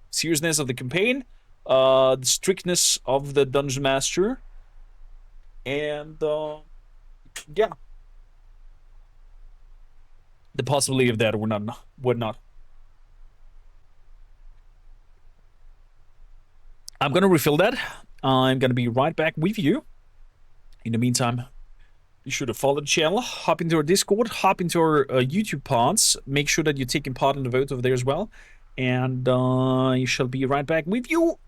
seriousness of the campaign, the strictness of the dungeon master, and yeah, the possibility of that or whatnot. I'm gonna refill that. I'm gonna be right back with you. In the meantime, be sure to follow the channel, hop into our Discord, hop into our YouTube pods. Make sure that you're taking part in the vote over there as well. And I shall be right back with you.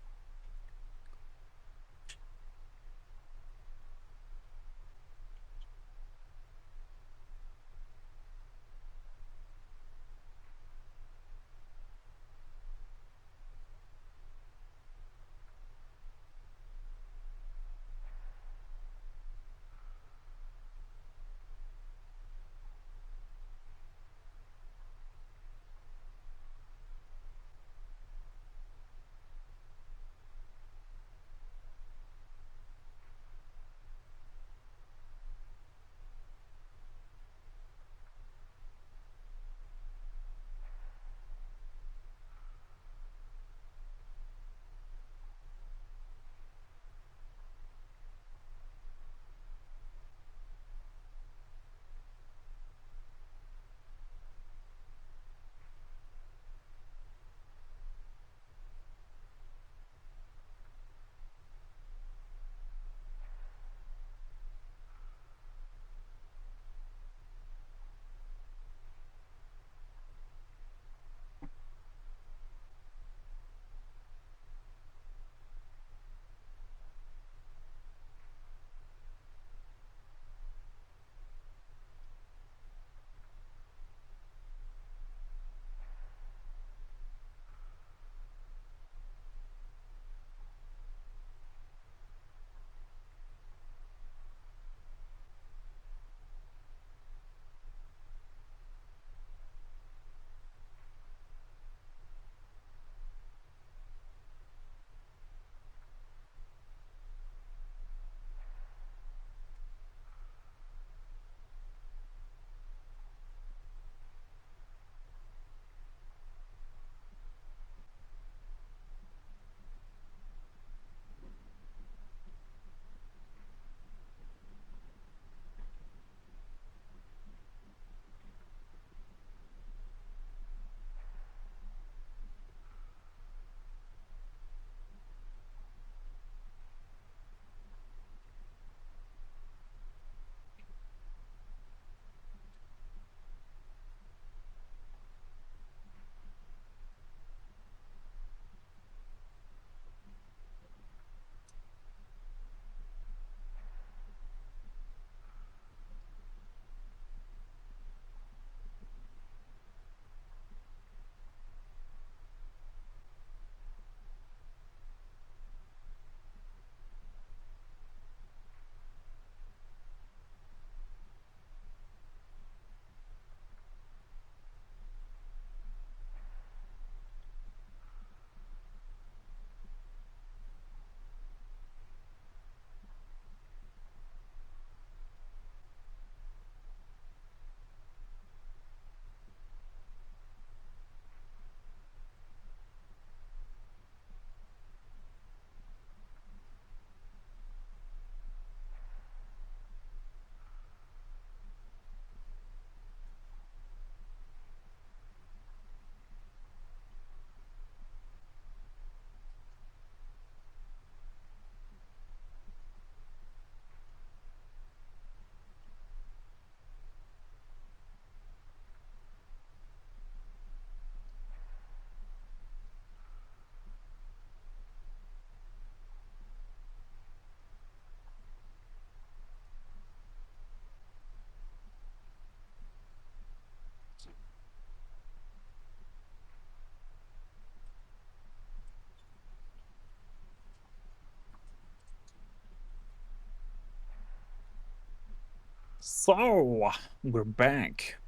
So, we're back.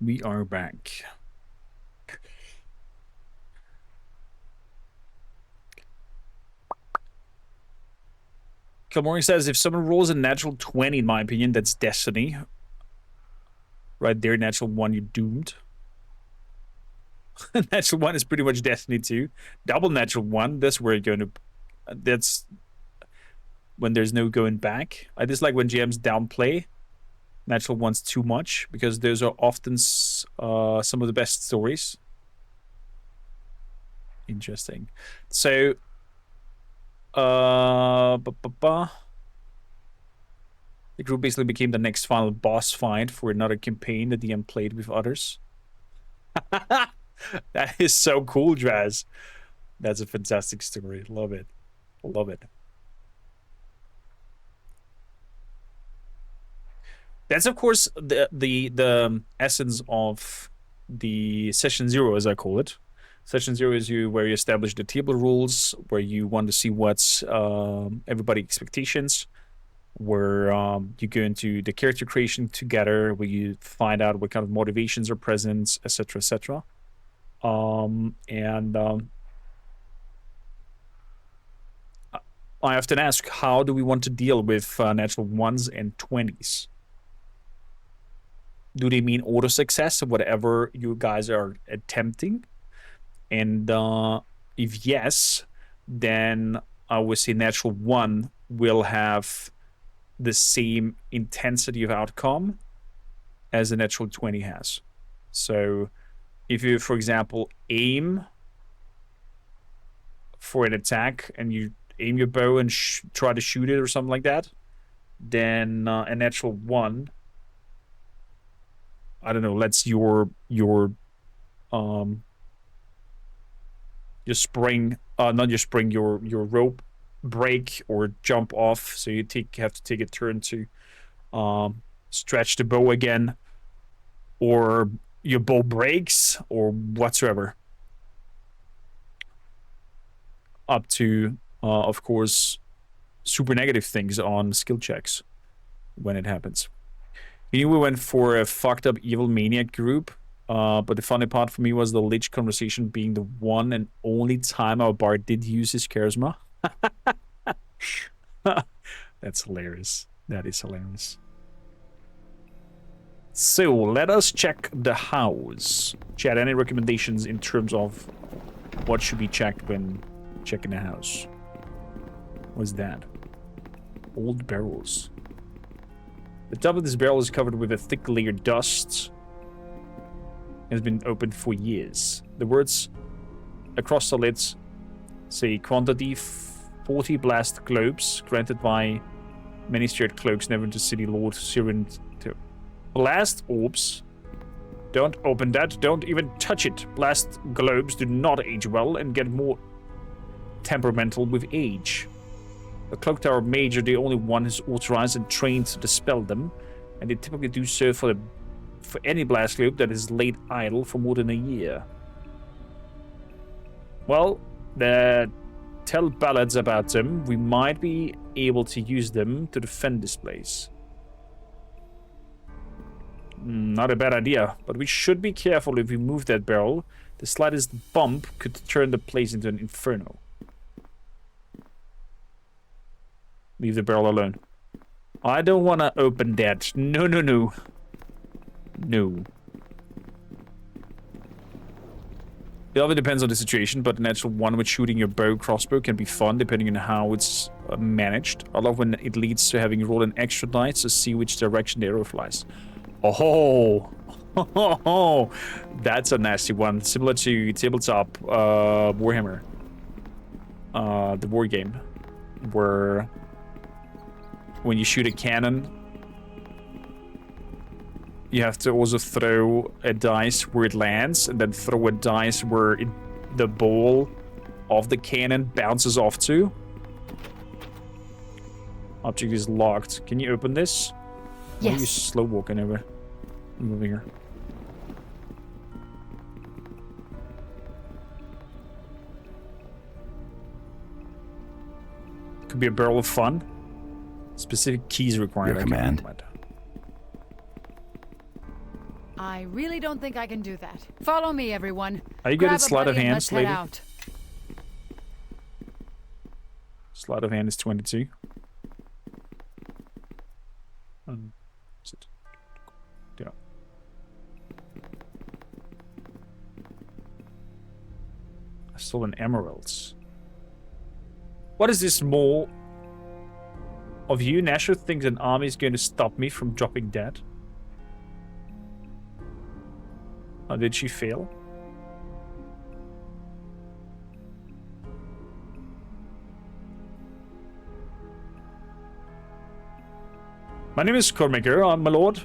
We are back. Kilmore says, if someone rolls a natural 20, in my opinion, that's destiny. Right there, natural 1, you're doomed. Natural 1 is pretty much destiny too. Double natural 1, that's where you're going to... That's when there's no going back. I dislike when GMs downplay natural 1's too much, because those are often some of the best stories. Interesting. So... The group basically became the next final boss fight for another campaign that the DM played with others. That is so cool, Draz. That's a fantastic story. Love it. Love it. That's, of course, the essence of the Session 0, as I call it. Session 0 is where you establish the table rules, where you want to see what's everybody's expectations, where you go into the character creation together, where you find out what kind of motivations are present, etc., etc. I often ask, how do we want to deal with natural 1s and 20s? Do they mean auto success of whatever you guys are attempting? And if yes, then I would say natural 1 will have the same intensity of outcome as a natural 20 has. So if you, for example, aim for an attack and you aim your bow and try to shoot it or something like that, then a natural 1, I don't know, lets your spring, not your spring, your rope break or jump off, so you have to take a turn to stretch the bow again, or your bow breaks, or whatsoever. Up to, of course, super negative things on skill checks when it happens. We went for a fucked up evil maniac group. But the funny part for me was the Lich conversation being the one and only time our bard did use his charisma. That's hilarious. That is hilarious. So, let us check the house. Chat, any recommendations in terms of what should be checked when checking the house? What's that? Old barrels. The top of this barrel is covered with a thick layer of dust. Has been open for years. The words across the lids say quantity 40 blast globes granted by many shared cloaks Neverwinter City Lord Siren to blast orbs. Don't open that. Don't even touch it. Blast globes do not age well and get more temperamental with age. The Cloak Tower Mage are the only one who's authorized and trained to dispel them, and they typically do so for any blast globe that is laid idle for more than a year. Well, tell ballads about them. We might be able to use them to defend this place. Not a bad idea, but we should be careful if we move that barrel. The slightest bump could turn the place into an inferno. Leave the barrel alone. I don't want to open that. No, no, no. No. It often depends on the situation, but the natural 1 with shooting your bow crossbow can be fun depending on how it's managed. I love when it leads to having rolled an extra dice to see which direction the arrow flies. Oh, that's a nasty one. Similar to Tabletop Warhammer, the war game, where when you shoot a cannon, you have to also throw a dice where it lands, and then throw a dice where the ball of the cannon bounces off to. Object is locked. Can you open this? Yes. Why are you slow walking over? Moving here. Could be a barrel of fun. Specific keys required. Your command. I really don't think I can do that. Follow me, everyone. Are you good at sleight of Grab a buddy and hands, let's head lady? out. Sleight of hand is 22. Yeah. I stolen emeralds. What is this more of you? Nasher thinks an army is going to stop me from dropping dead. How did she fail? My name is Kormakrtv, my lord.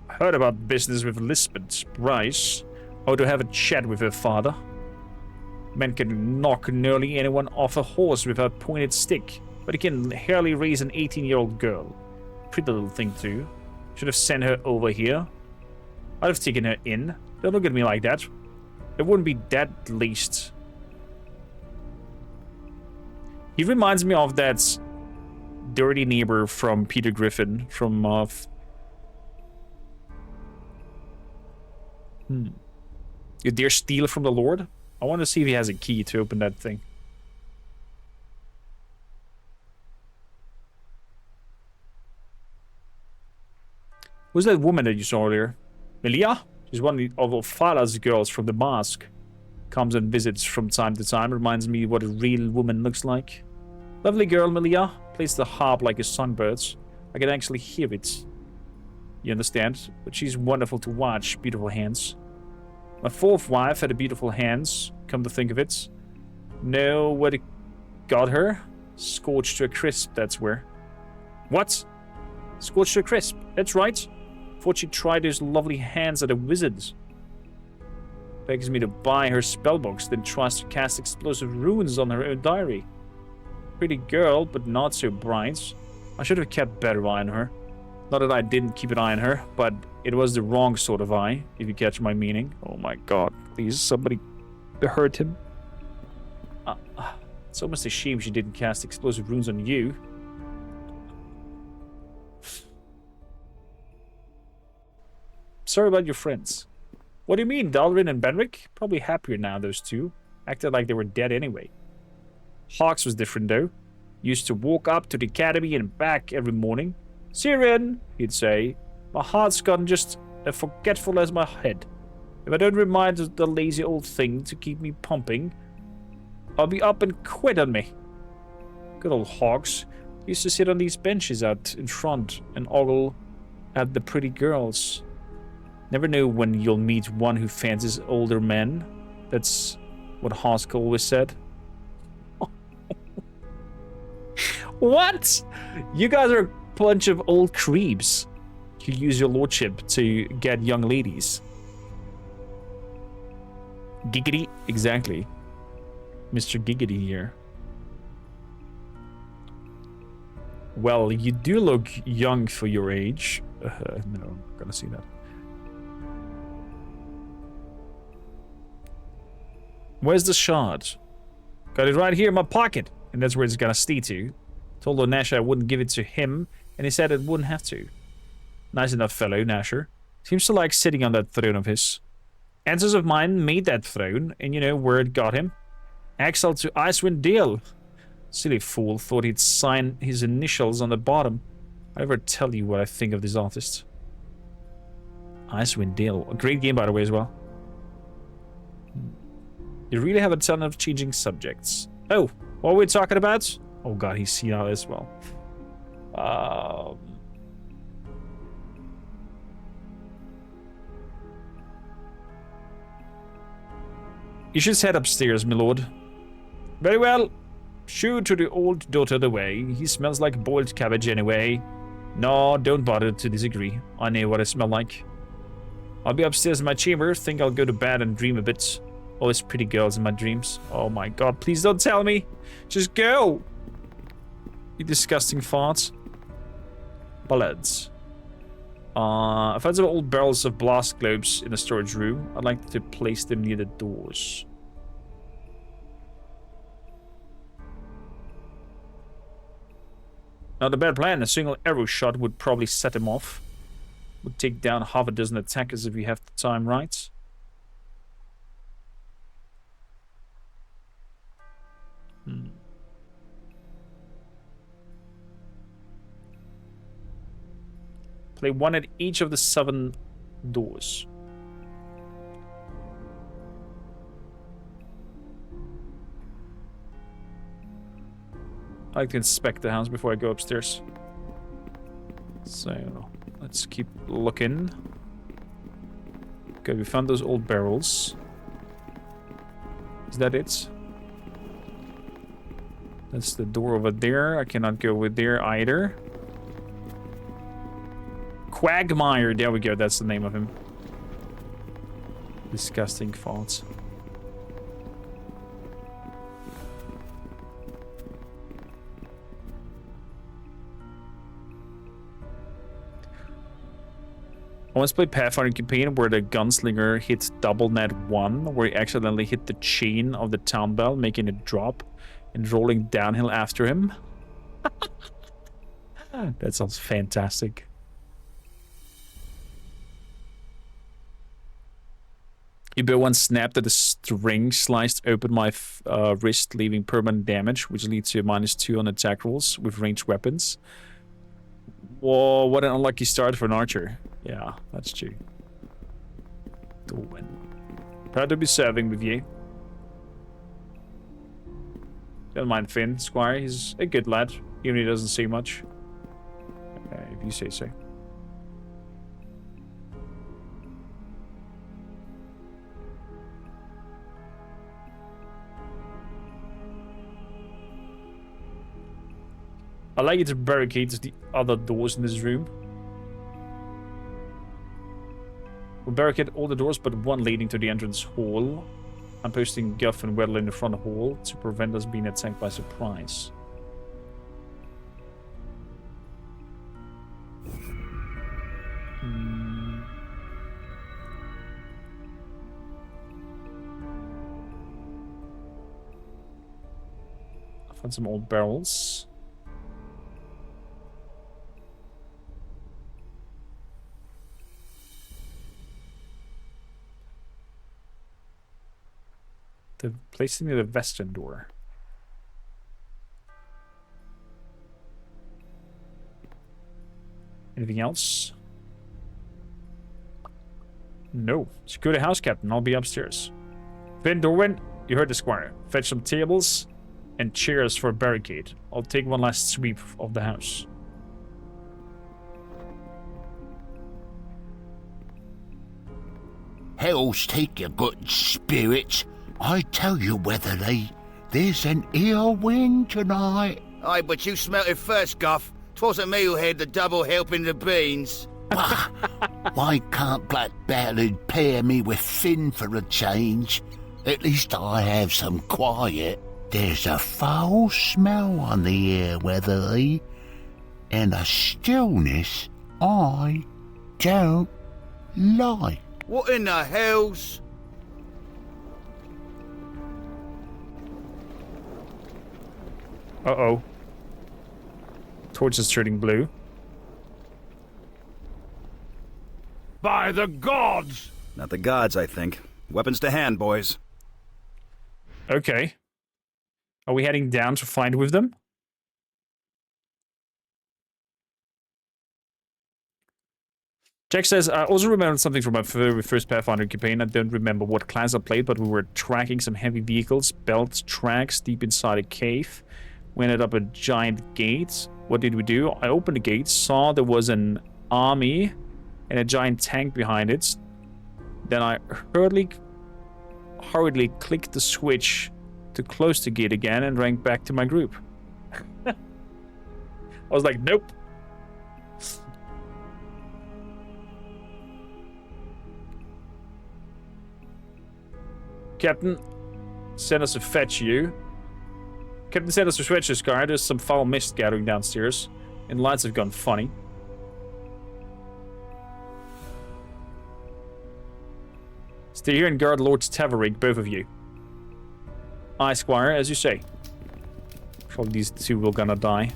I heard about business with Lisbeth Bryce. Or to have a chat with her father. Man can knock nearly anyone off a horse with a pointed stick, but he can hardly raise an 18-year-old girl. Pretty little thing too. Should have sent her over here. I'd have taken her in. Don't look at me like that. It wouldn't be that least. He reminds me of that dirty neighbor from Peter Griffin from You dare steal from the Lord? I want to see if he has a key to open that thing. Who's that woman that you saw earlier? Melia? She's one of Ofala's girls from the mosque. Comes and visits from time to time. Reminds me what a real woman looks like. Lovely girl, Melia. Plays the harp like a songbird. I can actually hear it. You understand? But she's wonderful to watch. Beautiful hands. My fourth wife had a beautiful hands, come to think of it. Know what it got her? Scorched to a crisp, that's where. What? Scorched to a crisp, that's right. Thought she tried those lovely hands at a wizard. Begs me to buy her spellbox, then tries to cast explosive runes on her own diary. Pretty girl, but not so bright. I should have kept better eye on her. Not that I didn't keep an eye on her, but it was the wrong sort of eye, if you catch my meaning. Oh my god, please, somebody hurt him. It's almost a shame she didn't cast explosive runes on you. Sorry about your friends. What do you mean, Dalrin and Benric? Probably happier now, those two. Acted like they were dead anyway. Hawks was different, though. Used to walk up to the academy and back every morning. Siren, he'd say, my heart's gone just as forgetful as my head. If I don't remind the lazy old thing to keep me pumping, I'll be up and quit on me. Good old Hawks. Used to sit on these benches out in front and ogle at the pretty girls. Never know when you'll meet one who fancies older men. That's what Hosk always said. What? You guys are a bunch of old creeps. You use your lordship to get young ladies. Giggity, exactly. Mr. Giggity here. Well, you do look young for your age. No, I'm not gonna see that. Where's the shard? Got it right here in my pocket. And that's where it's gonna stay to. Told Nasher I wouldn't give it to him, and he said it wouldn't have to. Nice enough fellow, Nasher. Seems to like sitting on that throne of his. Ancestors of mine made that throne, and you know where it got him? Exiled to Icewind Dale. Silly fool, thought he'd sign his initials on the bottom. I never tell you what I think of this artist. Icewind Dale. A great game, by the way, as well. You really have a ton of changing subjects. Oh, what were we talking about? Oh god, he's seen out as well. You should head upstairs, my lord. Very well. Shoo to the old daughter the way. He smells like boiled cabbage anyway. No, don't bother to disagree. I know what I smell like. I'll be upstairs in my chamber. Think I'll go to bed and dream a bit. Always pretty girls in my dreams. Oh my god, please don't tell me. Just go. You disgusting farts. Ballads. I found some old barrels of blast globes in the storage room. I'd like to place them near the doors. Not a bad plan. A single arrow shot would probably set him off. Would take down half a dozen attackers if we have the time right. Play one at each of the 7 doors. I like to inspect the house before I go upstairs. So, let's keep looking. Okay, we found those old barrels. Is that it? That's the door over there. I cannot go with there either. Quagmire, there we go, that's the name of him. Disgusting thoughts. I once played Pathfinder campaign where the gunslinger hit double net 1, where he accidentally hit the chain of the town bell, making it drop and rolling downhill after him. That sounds fantastic. Uber once snapped that a string sliced open my wrist, leaving permanent damage, which leads to a -2 on attack rolls with ranged weapons. Whoa, what an unlucky start for an archer. Yeah, that's true. Proud to be serving with you. Don't mind Finn, Squire. He's a good lad, even if he doesn't say much. If you say so. I like it to barricade the other doors in this room. We'll barricade all the doors but one leading to the entrance hall. I'm posting Guff and Weddle in the front hall to prevent us being attacked by surprise. I found some old barrels. They've placed it near the western door. Anything else? No. Secure the house, Captain. I'll be upstairs. Finn, Dorwin, you heard the Squire. Fetch some tables and chairs for a barricade. I'll take one last sweep of the house. Hells take your good spirits. I tell you, Weatherly, there's an ill wind tonight. Aye, but you smelt it first, Guff. 'Twasn't me who had the double helping the beans. Why can't Black Ballad pair me with Finn for a change? At least I have some quiet. There's a foul smell on the air, Weatherly, and a stillness I don't like. What in the hells? Uh-oh. Torch is turning blue. By the gods! Not the gods, I think. Weapons to hand, boys. Okay. Are we heading down to fight with them? Jack says, I also remembered something from my very first Pathfinder campaign. I don't remember what class I played, but we were tracking some heavy vehicles, belt tracks deep inside a cave. We ended up a giant gate. What did we do? I opened the gate, saw there was an army and a giant tank behind it. Then I hurriedly clicked the switch to close the gate again and ran back to my group. I was like, nope. Captain, send us to fetch you. Captain sent us to fetch this guy. There's some foul mist gathering downstairs, and lights have gone funny. Stay here and guard Lord Tavarig, both of you. Aye, Squire, as you say. Probably these two will gonna die.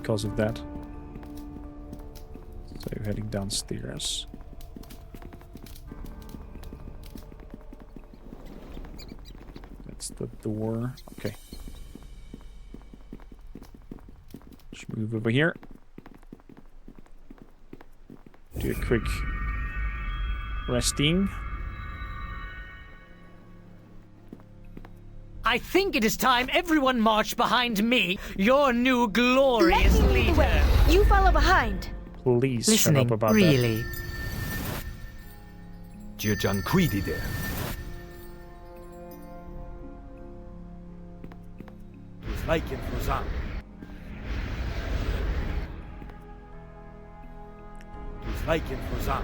because of that. So heading downstairs. That's the door. Okay. Just move over here. Do a quick resting. I think it is time everyone marched behind me, your new glorious Let me lead the leader. way. You follow behind. Please Listening, shut up about really. Gianquidide. Like in Frozen. Like in Frozen.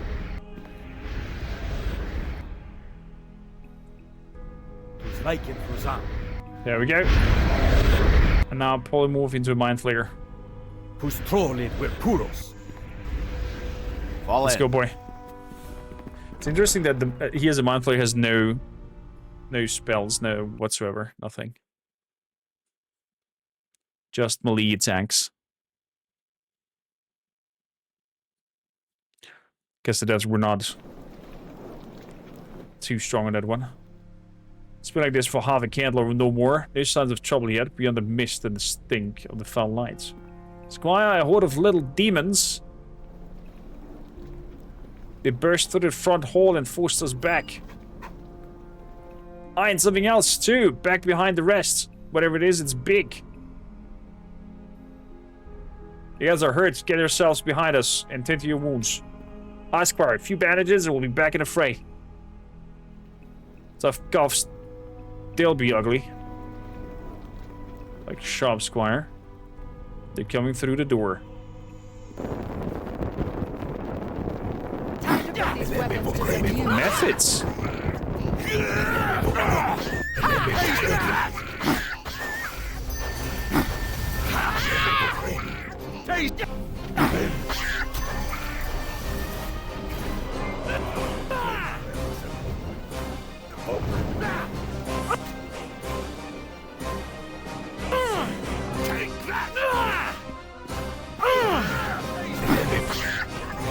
Like in Frozen. There we go. And now polymorph into a mind flayer. Pustrolid with puros. Let's go, boy. It's interesting that he as a mind flayer has no spells, no whatsoever, nothing. Just melee attacks. Guess the devs were not too strong on that one. It's been like this for half a candle or no more. No signs of trouble yet, beyond the mist and the stink of the foul nights. Squire, a horde of little demons. They burst through the front hall and forced us back. And something else too, back behind the rest. Whatever it is, it's big. You guys are hurt, get yourselves behind us and tend to your wounds. Squire, a few bandages and we'll be back in the fray. Tough coughs. They'll be ugly. Like sharp, Squire. They're coming through the door. Methods.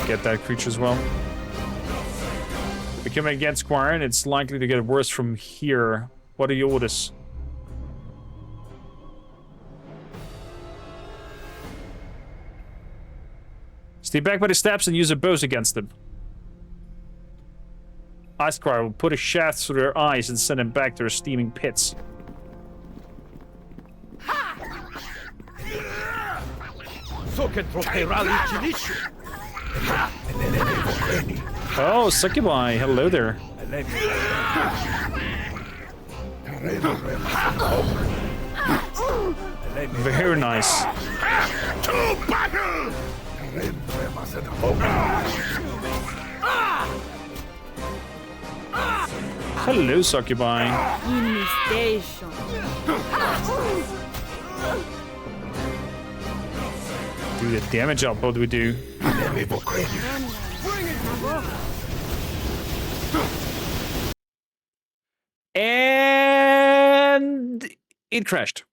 Get that creature as well. We're coming against Squire, and it's likely to get worse from here. What are your orders? Stay back by the steps and use their bows against them. Squire will put a shaft through their eyes and send them back to their steaming pits. Oh, Succubi, hello there. Very nice. To battle! Hello, Succubi. Do the damage output we do. And it crashed.